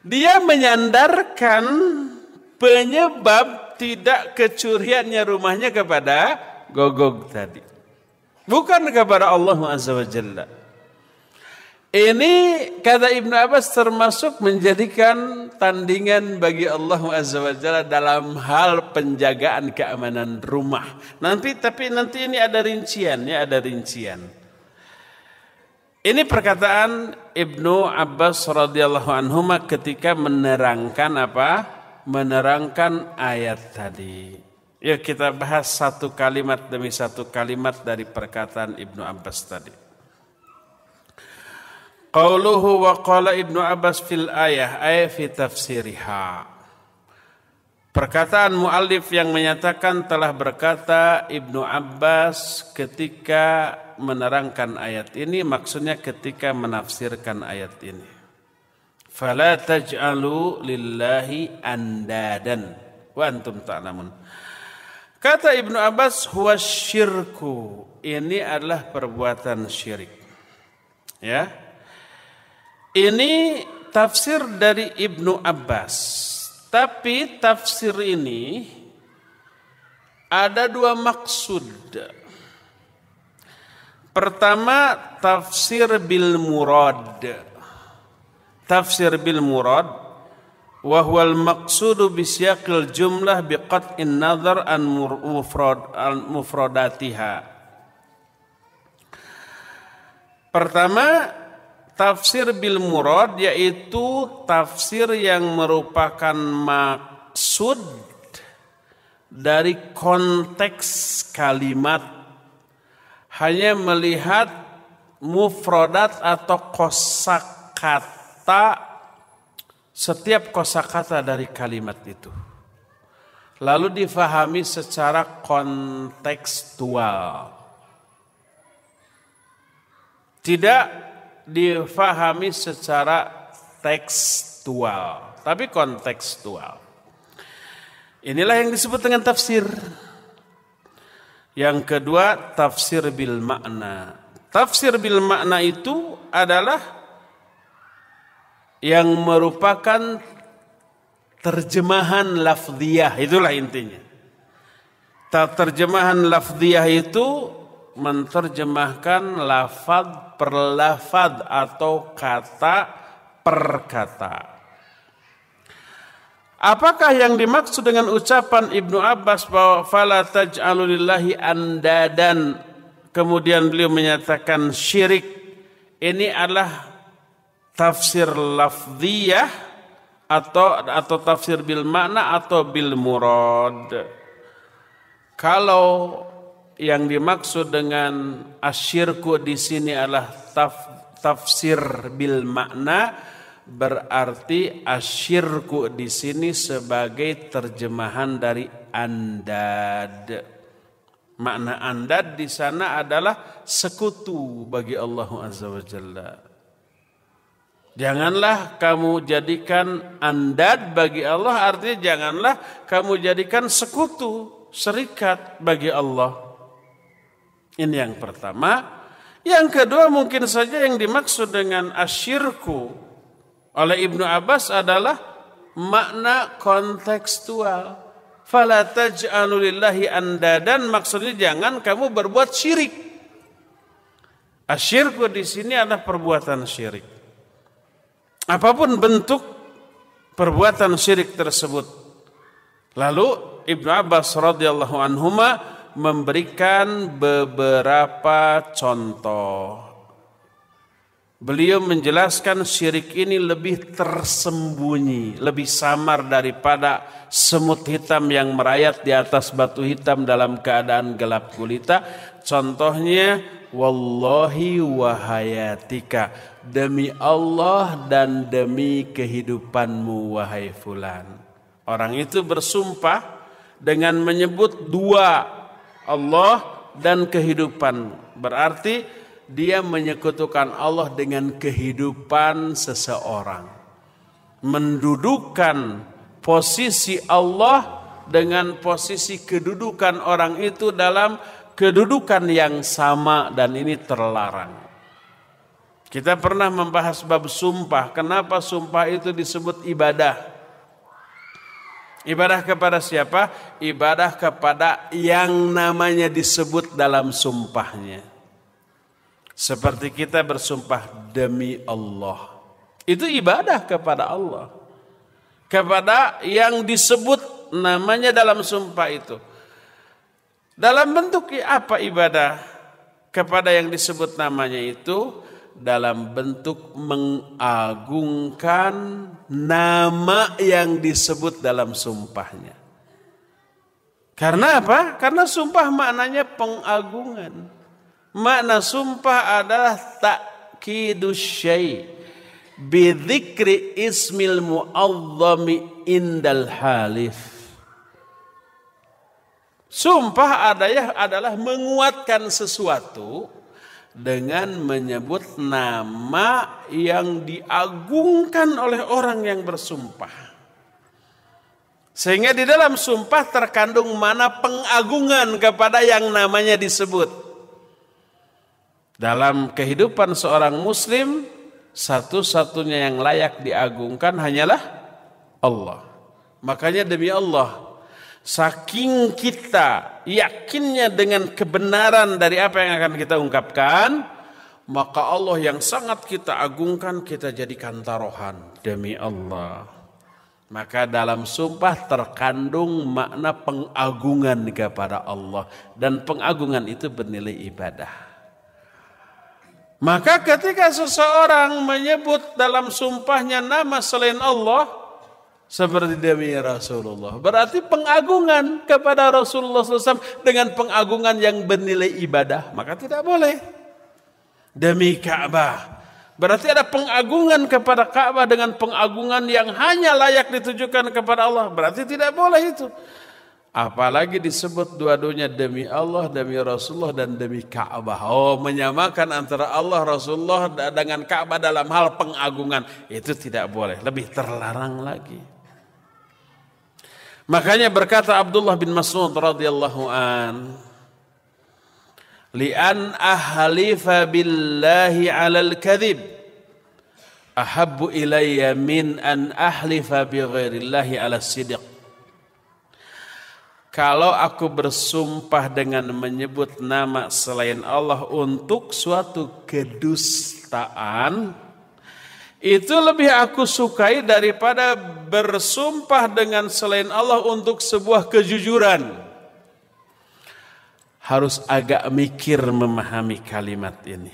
[SPEAKER 1] Dia menyandarkan penyebab tidak kecuriannya rumahnya kepada gogok tadi. Bukan kepada Allah Azza wa Jalla. Ini kata Ibnu Abbas termasuk menjadikan tandingan bagi Allah Azza wa Jalla dalam hal penjagaan keamanan rumah. Tapi nanti ini ada rincian, ya ada rincian. Ini perkataan Ibnu Abbas radhiyallahu anhuma ketika menerangkan apa? Menerangkan ayat tadi. Yuk kita bahas satu kalimat demi satu kalimat dari perkataan Ibnu Abbas tadi. Qauluhu wa qala Ibnu Abbas fil ayah ay fi tafsiriha. Perkataan muallif yang menyatakan telah berkata Ibnu Abbas ketika menerangkan ayat ini, maksudnya ketika menafsirkan ayat ini. Fala taj'alu lillahi andadan wa antum ta'lamun. Kata Ibnu Abbas huwa syirku, ini adalah perbuatan syirik. Ya. Ini tafsir dari Ibnu Abbas. Tapi tafsir ini ada dua maksud. Pertama, tafsir bil murad. Tafsir bil murad wa huwal maqsudu bi siyaqil jumlah bi qat'in nazar an mufradatiha. Pertama, tafsir bil murad yaitu tafsir yang merupakan maksud dari konteks kalimat, hanya melihat mufradat atau kosakata, setiap kosakata dari kalimat itu. Lalu difahami secara kontekstual. Tidak difahami secara tekstual, tapi kontekstual. Inilah yang disebut dengan tafsir. Yang kedua, tafsir bil makna. Tafsir bil makna itu adalah yang merupakan terjemahan lafziyah, itulah intinya. Terjemahan lafziyah itu menerjemahkan lafaz per lafaz atau kata per kata. Apakah yang dimaksud dengan ucapan Ibnu Abbas bahwa fala taj'alu lillahi andadan, kemudian beliau menyatakan syirik, ini adalah tafsir lafziyah atau tafsir bil makna atau bil murad? Kalau yang dimaksud dengan asyirku di sini adalah tafsir bil makna, berarti asyirku di sini sebagai terjemahan dari andad. Makna andad di sana adalah sekutu bagi Allah Azza wa Jalla. Janganlah kamu jadikan andad bagi Allah, artinya janganlah kamu jadikan sekutu, serikat bagi Allah. Ini yang pertama. Yang kedua, mungkin saja yang dimaksud dengan asyirku oleh Ibnu Abbas adalah makna kontekstual. Fala taj'alu lillahi andadan, maksudnya jangan kamu berbuat syirik. Asyirku di sini adalah perbuatan syirik. Apapun bentuk perbuatan syirik tersebut. Lalu Ibnu Abbas radhiyallahu anhuma memberikan beberapa contoh. Beliau menjelaskan syirik ini lebih tersembunyi, lebih samar daripada semut hitam yang merayap di atas batu hitam dalam keadaan gelap gulita. Contohnya, wallahi wahayatika, demi Allah dan demi kehidupanmu wahai fulan. Orang itu bersumpah dengan menyebut dua, Allah dan kehidupan. Berarti dia menyekutukan Allah dengan kehidupan seseorang. Mendudukan posisi Allah dengan posisi kedudukan orang itu dalam kedudukan yang sama, dan ini terlarang. Kita pernah membahas bab sumpah. Kenapa sumpah itu disebut ibadah? Ibadah kepada siapa? Ibadah kepada yang namanya disebut dalam sumpahnya. Seperti kita bersumpah demi Allah. Itu ibadah kepada Allah. Kepada yang disebut namanya dalam sumpah itu. Dalam bentuk apa ibadah kepada yang disebut namanya itu? Dalam bentuk mengagungkan nama yang disebut dalam sumpahnya. Karena apa? Karena sumpah maknanya pengagungan. Makna sumpah adalah ta'kidus syai' bidzikri ismil mu'azzami indal halif. Sumpah adalah menguatkan sesuatu dengan menyebut nama yang diagungkan oleh orang yang bersumpah. Sehingga di dalam sumpah terkandung mana pengagungan kepada yang namanya disebut. Dalam kehidupan seorang muslim, satu-satunya yang layak diagungkan hanyalah Allah. Makanya demi Allah, saking kita yakinnya dengan kebenaran dari apa yang akan kita ungkapkan, maka Allah yang sangat kita agungkan kita jadikan taruhan demi Allah. Maka dalam sumpah terkandung makna pengagungan kepada Allah, dan pengagungan itu bernilai ibadah. Maka ketika seseorang menyebut dalam sumpahnya nama selain Allah, seperti demi Rasulullah, berarti pengagungan kepada Rasulullah SAW dengan pengagungan yang bernilai ibadah, maka tidak boleh. Demi Ka'bah, berarti ada pengagungan kepada Ka'bah dengan pengagungan yang hanya layak ditujukan kepada Allah, berarti tidak boleh itu. Apalagi disebut dua-duanya demi Allah, demi Rasulullah, dan demi Ka'bah. Oh, menyamakan antara Allah, Rasulullah dengan Ka'bah dalam hal pengagungan, itu tidak boleh, lebih terlarang lagi. Makanya berkata Abdullah bin Mas'ud radhiyallahu an, Li'an ahlifa billahi 'alal kadhib ahabbu ilayya min an ahlifa bi ghairillahi 'alas sidq. Kalau aku bersumpah dengan menyebut nama selain Allah untuk suatu kedustaan, itu lebih aku sukai daripada bersumpah dengan selain Allah untuk sebuah kejujuran. Harus agak mikir memahami kalimat ini.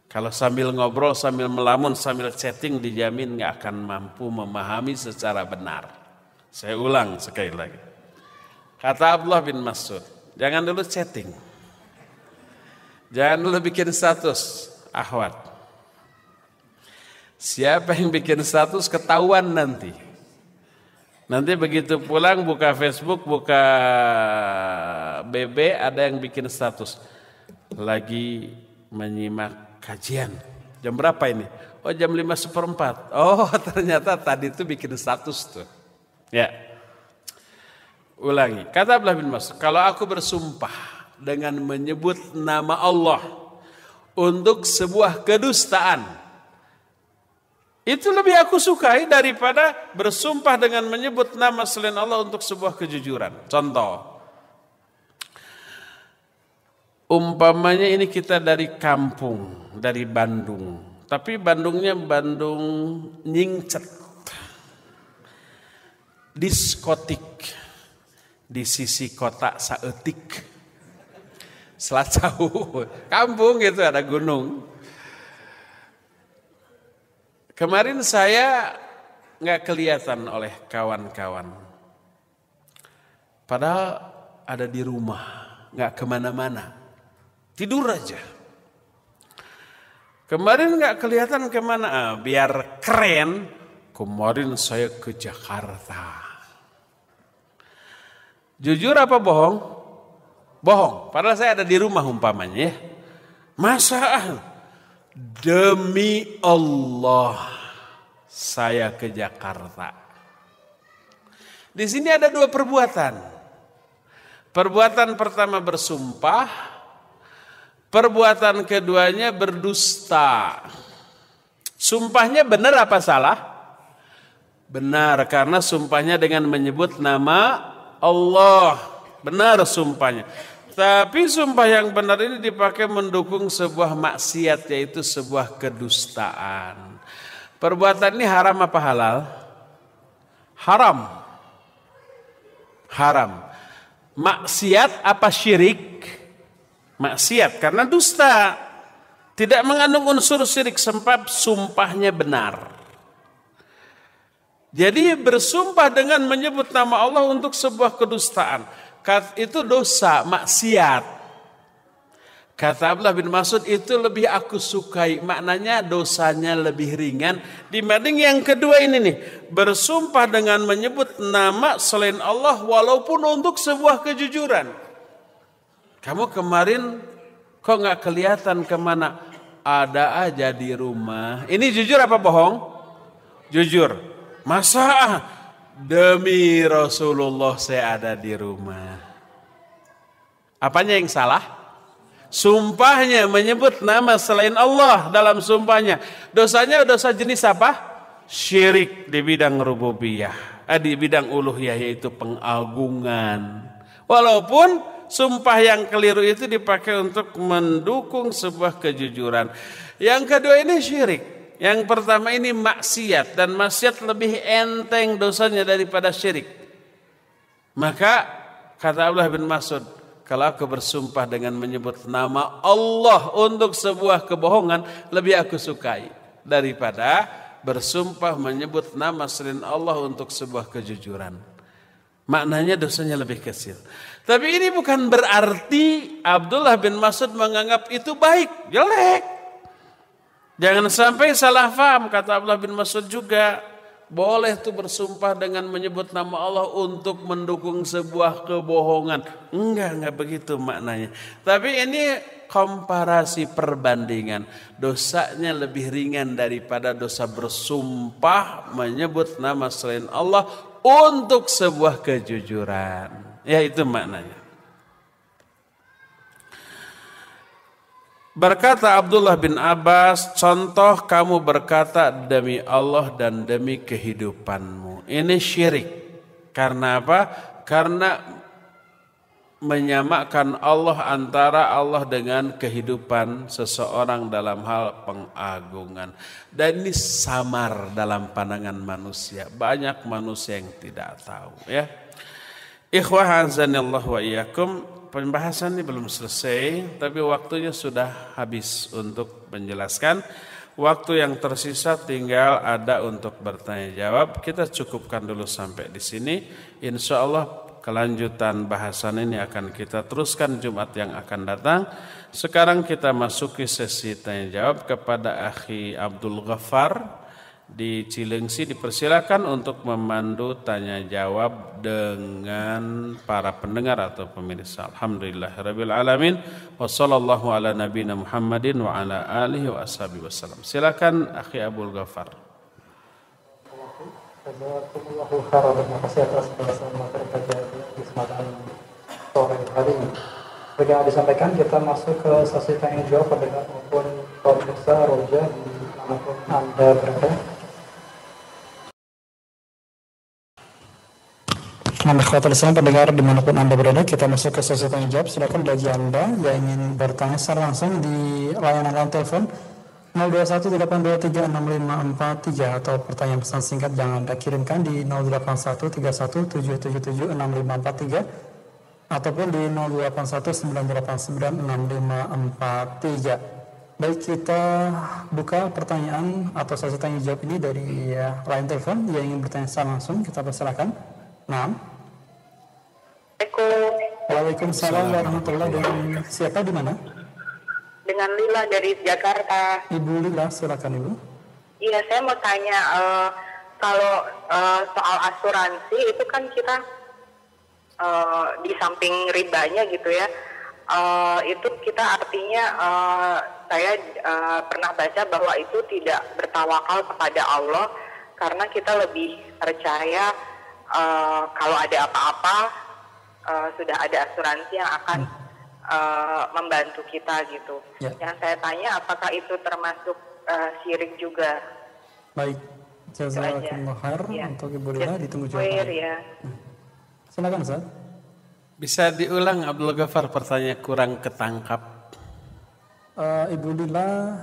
[SPEAKER 1] Kalau sambil ngobrol, sambil melamun, sambil chatting, dijamin gak akan mampu memahami secara benar. Saya ulang sekali lagi. Kata Abdullah bin Mas'ud, jangan dulu chatting. Jangan dulu bikin status, akhwat. Siapa yang bikin status ketahuan nanti. Nanti begitu pulang buka Facebook, buka BB, ada yang bikin status. Lagi menyimak kajian. Jam berapa ini? Oh jam 5:15. Oh ternyata tadi itu bikin status tuh. Ya. Ulangi. Kata Abdullah bin Mas'ud, kalau aku bersumpah dengan menyebut nama Allah untuk sebuah kedustaan, itu lebih aku sukai daripada bersumpah dengan menyebut nama selain Allah untuk sebuah kejujuran. Contoh. Umpamanya ini kita dari kampung, dari Bandung. Tapi Bandungnya Bandung nyingcet. Diskotik. Di sisi kota saeutik. Selacau. Kampung gitu ada gunung. Kemarin saya nggak kelihatan oleh kawan-kawan. Padahal ada di rumah, nggak kemana-mana, tidur aja. Kemarin nggak kelihatan kemana, biar keren. Kemarin saya ke Jakarta. Jujur apa bohong? Bohong. Padahal saya ada di rumah umpamanya. Ya. Masa? Demi Allah saya ke Jakarta. Di sini ada dua perbuatan. Perbuatan pertama bersumpah, perbuatan keduanya berdusta. Sumpahnya benar apa salah? Benar, karena sumpahnya dengan menyebut nama Allah. Benar sumpahnya. Tapi sumpah yang benar ini dipakai mendukung sebuah maksiat, yaitu sebuah kedustaan. Perbuatan ini haram apa halal? Haram. Haram. Maksiat apa syirik? Maksiat karena dusta. Tidak mengandung unsur syirik sebab sumpahnya benar. Jadi bersumpah dengan menyebut nama Allah untuk sebuah kedustaan. Itu dosa, maksiat. Kata Abdullah bin Mas'ud, itu lebih aku sukai. Maknanya dosanya lebih ringan dibanding yang kedua ini nih. Bersumpah dengan menyebut nama selain Allah walaupun untuk sebuah kejujuran. Kamu kemarin kok gak kelihatan kemana? Ada aja di rumah. Ini jujur apa bohong? Jujur. Masa? Demi Rasulullah saya ada di rumah. Apanya yang salah? Sumpahnya menyebut nama selain Allah dalam sumpahnya. Dosanya dosa jenis apa? Syirik di bidang rububiyah. Di bidang uluhiyah yaitu pengagungan. Walaupun sumpah yang keliru itu dipakai untuk mendukung sebuah kejujuran. Yang kedua ini syirik. Yang pertama ini maksiat, dan maksiat lebih enteng dosanya daripada syirik. Maka kata Abdullah bin Mas'ud, kalau aku bersumpah dengan menyebut nama Allah untuk sebuah kebohongan, lebih aku sukai daripada bersumpah menyebut nama selain Allah untuk sebuah kejujuran. Maknanya dosanya lebih kecil. Tapi ini bukan berarti Abdullah bin Mas'ud menganggap itu baik, jelek. Jangan sampai salah paham, kata Abdullah bin Mas'ud juga. Boleh tuh bersumpah dengan menyebut nama Allah untuk mendukung sebuah kebohongan. Enggak begitu maknanya. Tapi ini komparasi perbandingan. Dosanya lebih ringan daripada dosa bersumpah menyebut nama selain Allah untuk sebuah kejujuran. Ya itu maknanya. Berkata Abdullah bin Abbas, contoh kamu berkata demi Allah dan demi kehidupanmu. Ini syirik. Karena apa? Karena menyamakan Allah antara Allah dengan kehidupan seseorang dalam hal pengagungan. Dan ini samar dalam pandangan manusia. Banyak manusia yang tidak tahu, ya. Ikhwah azanillahu wa iyyakum. Pembahasan ini belum selesai, tapi waktunya sudah habis untuk menjelaskan. Waktu yang tersisa tinggal ada untuk bertanya jawab. Kita cukupkan dulu sampai di sini. Insya Allah kelanjutan bahasan ini akan kita teruskan Jumat yang akan datang. Sekarang kita masuki sesi tanya jawab kepada Akhi Abdul Ghaffar di Cilengsi. Dipersilakan untuk memandu tanya jawab dengan para pendengar atau pemirsa. Alhamdulillahirabbil alamin. Wassallallahu ala nabiyina Muhammadin wa ala alihi wa ashabihi wasallam. Silakan Akhi Abdul Ghaffar.
[SPEAKER 2] Jazakumullahu khairan. Terima kasih atas bahasan materi kajian di kesempatan sore hari ini. Seperti yang disampaikan, kita masuk ke sesi tanya jawab pendengar maupun pemirsa Roja di manapun Anda berada. Ikhwatul Islam, pendengar dimanapun Anda berada, kita masuk ke sesi tanya jawab. Silakan bagi Anda yang ingin bertanya secara langsung di layanan telepon 0213823653 atau pertanyaan pesan singkat yang Anda kirimkan di 081317776543 ataupun di 0819896543. Baik, kita buka pertanyaan atau sesi tanya jawab ini dari line telepon. Yang ingin bertanya secara langsung, kita persilakan. Nah. Waalaikumsalam warahmatullahi wabarakatuh. Siapa di mana?
[SPEAKER 3] Dengan Lila dari Jakarta.
[SPEAKER 2] Ibu Lila, silakan Ibu.
[SPEAKER 3] Iya, saya mau tanya, kalau soal asuransi itu kan kita di samping ribanya gitu ya, itu kita artinya saya pernah baca bahwa itu tidak bertawakal kepada Allah karena kita lebih percaya kalau ada apa-apa sudah ada asuransi yang akan membantu kita gitu. Ya. Yang saya tanya, apakah itu termasuk syirik juga?
[SPEAKER 2] Baik, jazakallahu khair untuk Ibu Lila, ditunggu jawabannya.
[SPEAKER 3] Ya.
[SPEAKER 2] Silakan Ustaz.
[SPEAKER 1] Bisa diulang Abdul Ghaffar, pertanyaan kurang ketangkap.
[SPEAKER 2] Ibu Lila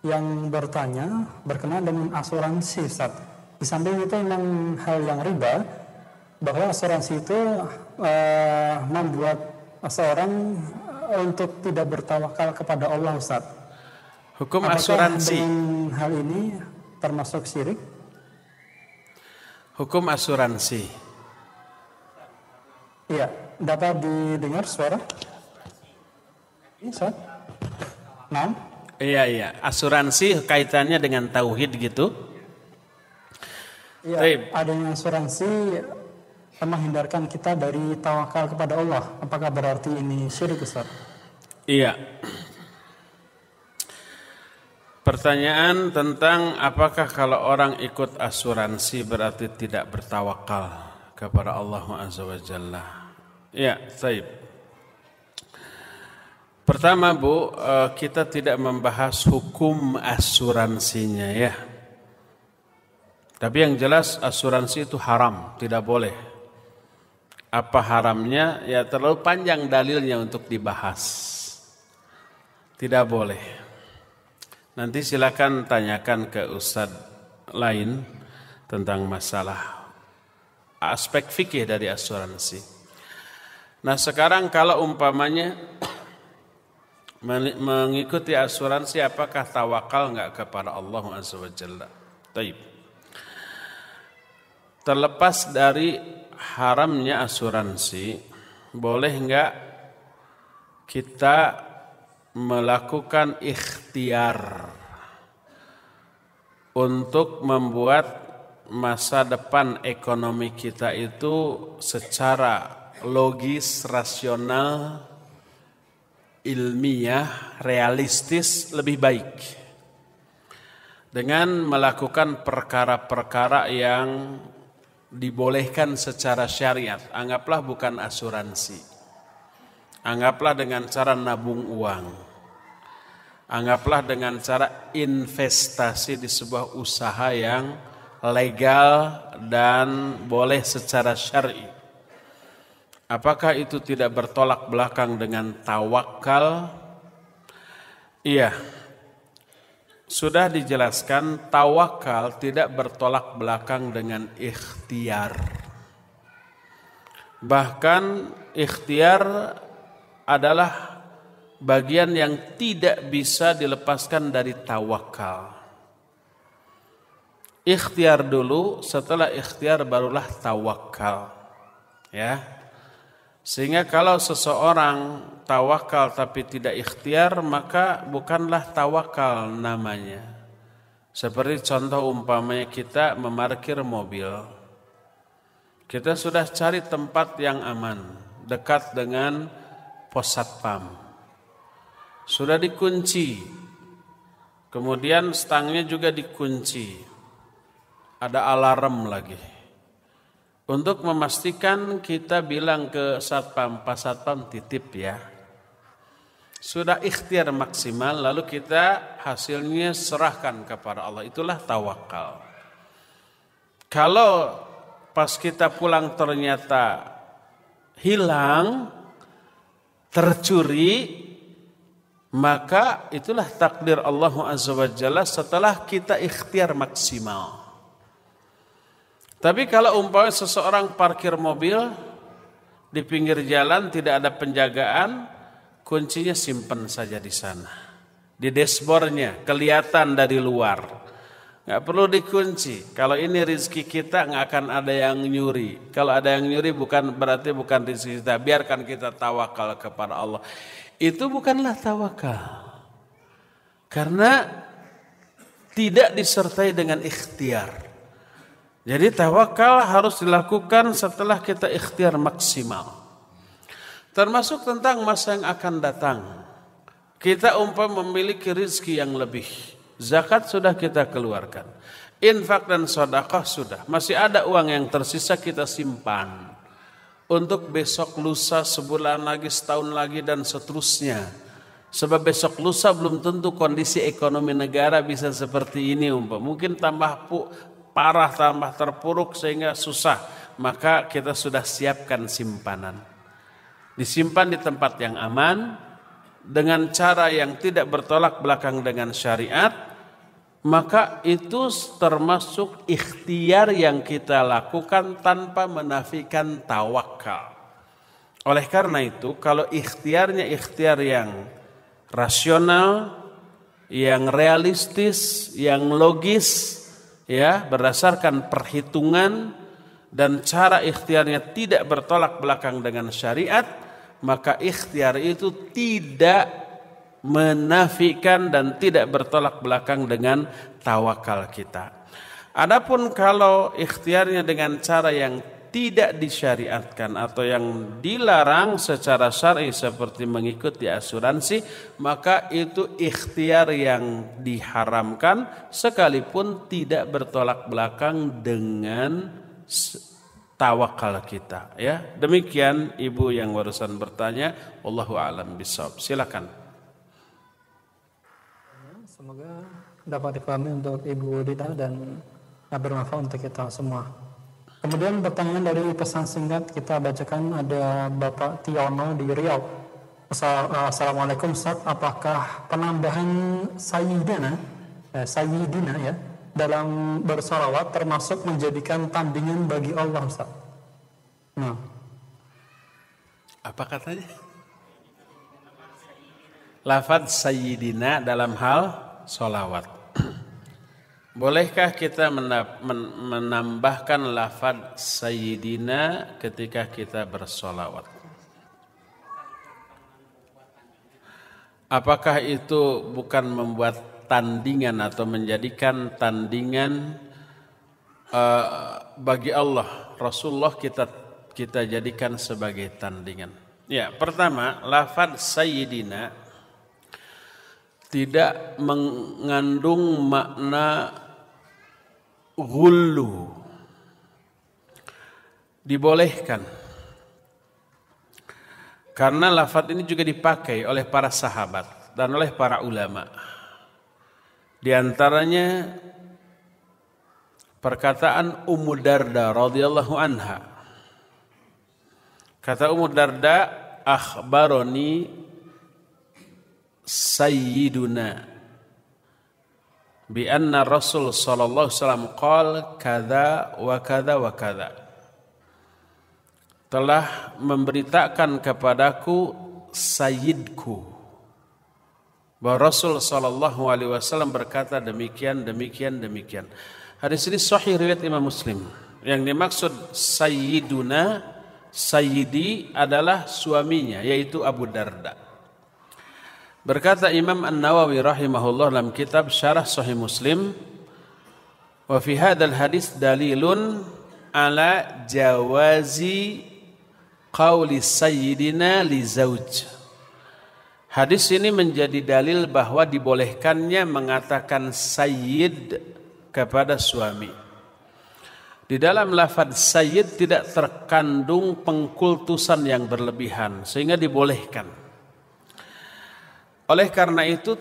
[SPEAKER 2] yang bertanya berkenaan dengan asuransi Ustaz. Di samping itu memang hal yang riba, bahwa asuransi itu membuat seorang untuk tidak bertawakal kepada Allah, Ustaz.
[SPEAKER 1] Hukum
[SPEAKER 2] Apakah
[SPEAKER 1] asuransi.
[SPEAKER 2] dengan hal ini termasuk syirik?
[SPEAKER 1] Hukum asuransi.
[SPEAKER 2] Iya, dapat didengar suara? Ini, Ustaz. Nah.
[SPEAKER 1] Iya. Asuransi kaitannya dengan tauhid gitu.
[SPEAKER 2] Iya, adanya asuransi menghindarkan kita dari tawakal kepada Allah. Apakah berarti ini syirik, Ustaz?
[SPEAKER 1] Iya. Pertanyaan tentang apakah kalau orang ikut asuransi berarti tidak bertawakal kepada Allah Azza wa Jalla. Ya, baik. Pertama Bu, kita tidak membahas hukum asuransinya ya. Tapi yang jelas asuransi itu haram, tidak boleh. Apa haramnya? Ya terlalu panjang dalilnya untuk dibahas. Tidak boleh. Nanti silakan tanyakan ke ustadz lain tentang masalah aspek fikih dari asuransi. Nah sekarang kalau umpamanya mengikuti asuransi, apakah tawakal enggak kepada Allah Azza wa Jalla? Taib. Terlepas dari haramnya asuransi, boleh enggak kita melakukan ikhtiar untuk membuat masa depan ekonomi kita itu secara logis, rasional, ilmiah, realistis lebih baik dengan melakukan perkara-perkara yang dibolehkan secara syariat. Anggaplah bukan asuransi, anggaplah dengan cara nabung uang. Anggaplah dengan cara investasi di sebuah usaha yang legal dan boleh secara syar'i. Apakah itu tidak bertolak belakang dengan tawakal? Iya. Sudah dijelaskan tawakal tidak bertolak belakang dengan ikhtiar. Bahkan ikhtiar adalah bagian yang tidak bisa dilepaskan dari tawakal. Ikhtiar dulu, setelah ikhtiar barulah tawakal. Ya. Sehingga kalau seseorang tawakal tapi tidak ikhtiar, maka bukanlah tawakal namanya. Seperti contoh umpamanya kita memarkir mobil. Kita sudah cari tempat yang aman, dekat dengan pos satpam. Sudah dikunci. Kemudian stangnya juga dikunci. Ada alarm lagi. Untuk memastikan kita bilang ke satpam, Pak Satpam titip ya. Sudah ikhtiar maksimal lalu kita hasilnya serahkan kepada Allah. Itulah tawakal. Kalau pas kita pulang ternyata hilang, tercuri, maka itulah takdir Allah Azza wa Jalla setelah kita ikhtiar maksimal. Tapi kalau umpamanya seseorang parkir mobil di pinggir jalan tidak ada penjagaan, kuncinya simpan saja di sana. Di dashboardnya kelihatan dari luar. Nggak perlu dikunci. Kalau ini rezeki kita nggak akan ada yang nyuri. Kalau ada yang nyuri berarti bukan rezeki kita. Biarkan kita tawakal kepada Allah. Itu bukanlah tawakal. Karena tidak disertai dengan ikhtiar. Jadi tawakal harus dilakukan setelah kita ikhtiar maksimal. Termasuk tentang masa yang akan datang. Kita memiliki rezeki yang lebih. Zakat sudah kita keluarkan. Infak dan sedekah sudah. Masih ada uang yang tersisa kita simpan. Untuk besok lusa, sebulan lagi, setahun lagi dan seterusnya. Sebab besok lusa belum tentu kondisi ekonomi negara bisa seperti ini. Mungkin tambah parah, tambah terpuruk sehingga susah, maka kita sudah siapkan simpanan. Disimpan di tempat yang aman dengan cara yang tidak bertolak belakang dengan syariat, maka itu termasuk ikhtiar yang kita lakukan tanpa menafikan tawakal. Oleh karena itu, kalau ikhtiarnya ikhtiar yang rasional, yang realistis, yang logis, ya, berdasarkan perhitungan dan cara ikhtiarnya tidak bertolak belakang dengan syariat, maka ikhtiar itu tidak menafikan dan tidak bertolak belakang dengan tawakal kita. Adapun kalau ikhtiarnya dengan cara yang tidak disyariatkan atau yang dilarang secara syar'i seperti mengikuti asuransi, maka itu ikhtiar yang diharamkan sekalipun tidak bertolak belakang dengan tawakal kita, ya. Demikian ibu yang barusan bertanya, wallahu a'lam bishawab. Silakan.
[SPEAKER 2] Semoga dapat dipahami untuk Ibu Dita dan bermanfaat untuk kita semua. Kemudian pertanyaan dari pesan singkat kita bacakan, ada Bapak Tiono di Riau. Assalamualaikum Ustaz, apakah penambahan sayyidina ya dalam bersolawat termasuk menjadikan tandingan bagi Allah Ustaz? Nah,
[SPEAKER 1] apa katanya? Lafaz sayyidina dalam hal solawat. Bolehkah kita menambahkan lafaz sayyidina ketika kita bersolawat? Apakah itu bukan membuat tandingan atau menjadikan tandingan bagi Allah? Rasulullah kita jadikan sebagai tandingan. Ya, pertama, lafaz sayyidina tidak mengandung makna ghullu, dibolehkan. Karena lafaz ini juga dipakai oleh para sahabat. dan oleh para ulama. Di antaranya perkataan Ummu Darda radhiyallahu anha. Kata Ummu Darda, akhbaroni sayyiduna bi anna Rasul sallallahu alaihi wasallam qala kadza wa kadza wa kadza. Telah memberitakan kepadaku sayyidku bahwa Rasul sallallahu alaihi wasallam berkata demikian. Hadis ini sahih riwayat Imam Muslim. Yang dimaksud sayyiduna, sayyidi adalah suaminya yaitu Abu Darda. Berkata Imam An-Nawawi rahimahullah dalam kitab Syarah Sahih Muslim, wa fi hadzal hadis dalilun ala jawazi qauli sayyidina li zauj. Hadis ini menjadi dalil bahwa dibolehkannya mengatakan sayyid kepada suami. Di dalam lafaz sayyid tidak terkandung pengkultusan yang berlebihan sehingga dibolehkan. Oleh karena itu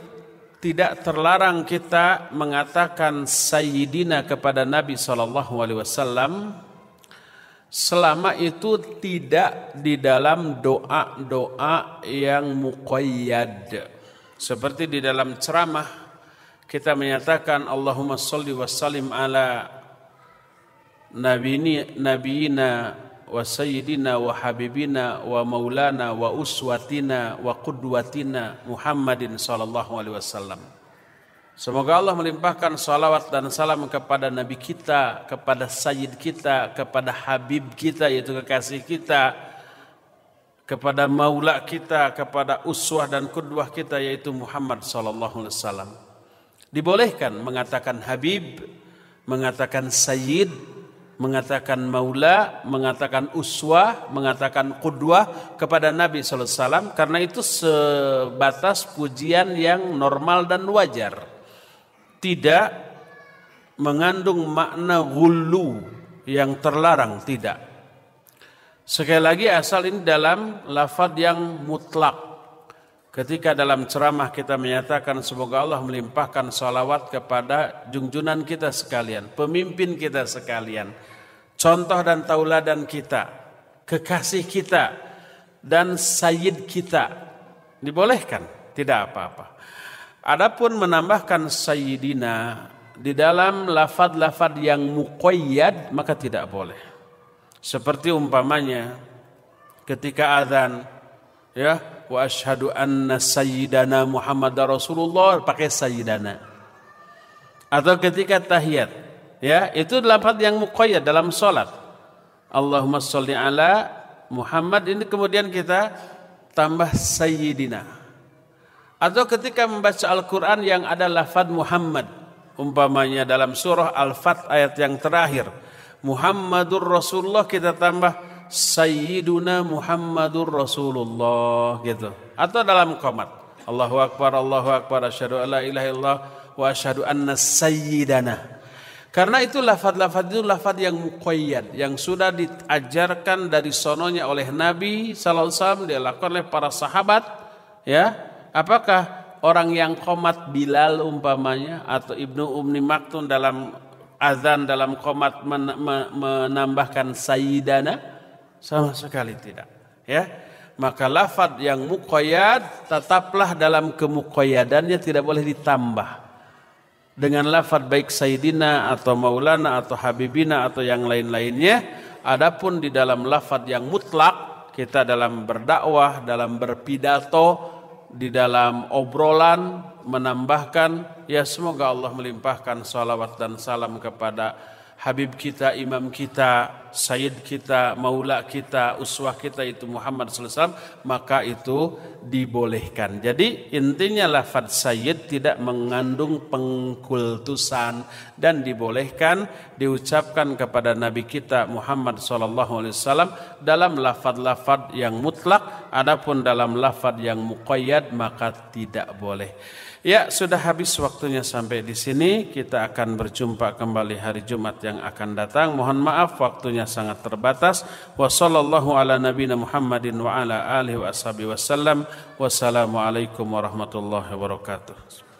[SPEAKER 1] tidak terlarang kita mengatakan sayyidina kepada Nabi SAW selama itu tidak di dalam doa-doa yang muqayyad. Seperti di dalam ceramah kita menyatakan Allahumma sholli wa sallim ala nabiyina wa sayyidina wa habibina wa maulana wa uswatina wa qudwatina Muhammadin sallallahu alaihi wasallam. Semoga Allah melimpahkan salawat dan salam kepada Nabi kita, kepada Sayyid kita, kepada Habib kita yaitu kekasih kita, kepada Maula kita, kepada uswah dan qudwah kita yaitu Muhammad sallallahu alaihi wasallam. Dibolehkan mengatakan Habib, mengatakan Sayyid, mengatakan Maula, mengatakan uswah, mengatakan qudwah kepada Nabi sallallahu alaihi wasallam karena itu sebatas pujian yang normal dan wajar. Tidak mengandung makna ghullu yang terlarang, tidak. Sekali lagi asal ini dalam lafaz yang mutlak. Ketika dalam ceramah kita menyatakan semoga Allah melimpahkan salawat kepada junjunan kita sekalian, pemimpin kita sekalian, contoh dan tauladan kita, kekasih kita dan sayyid kita, dibolehkan, tidak apa-apa. Adapun menambahkan sayyidina di dalam lafaz-lafaz yang muqayyad maka tidak boleh. Seperti umpamanya ketika azan, ya, wa asyhadu anna sayyidana Muhammadar Rasulullah pakai sayyidana. Atau ketika tahiyat, ya, itu lafaz yang muqayyad dalam salat. Allahumma sholli ala Muhammad, ini kemudian kita tambah sayyidina. Atau ketika membaca Al-Qur'an yang ada lafaz Muhammad, umpamanya dalam surah Al-Fath ayat yang terakhir, Muhammadur Rasulullah kita tambah Sayyiduna Muhammadur Rasulullah gitu. Atau dalam qomat Allahu Akbar asyhadu alla ilaha illallah wa asyhadu anna sayyidana. Karena itu lafaz-lafaz itu lafaz yang muqayyad yang sudah diajarkan dari sononya oleh Nabi sallallahu alaihi wasallam, dilakukan oleh para sahabat, ya. Apakah orang yang qomat Bilal umpamanya atau Ibnu Ummi Maktum dalam azan dalam qomat menambahkan sayyidana? Sama sekali tidak, ya. Maka lafaz yang muqayyad tetaplah dalam kemuqayyadannya, tidak boleh ditambah dengan lafaz baik sayyidina atau maulana atau habibina atau yang lain-lainnya. Adapun di dalam lafaz yang mutlak, kita dalam berdakwah, dalam berpidato, di dalam obrolan menambahkan, ya semoga Allah melimpahkan salawat dan salam kepada Habib kita, imam kita, sayyid kita, maula kita, uswah kita itu Muhammad sallallahu alaihi wasallam, maka itu dibolehkan. Jadi intinya lafaz sayyid tidak mengandung pengkultusan dan dibolehkan diucapkan kepada Nabi kita Muhammad sallallahu alaihi wasallam dalam lafaz-lafaz yang mutlak. Adapun dalam lafaz yang muqayyad maka tidak boleh. Ya, sudah habis waktunya sampai di sini. Kita akan berjumpa kembali hari Jumat yang akan datang. Mohon maaf waktunya waktunya sangat terbatas. Wa sallallahu ala nabiyina Muhammadin wa ala alihi wa ashabihi wasallam. Wassalamualaikum warahmatullahi wabarakatuh.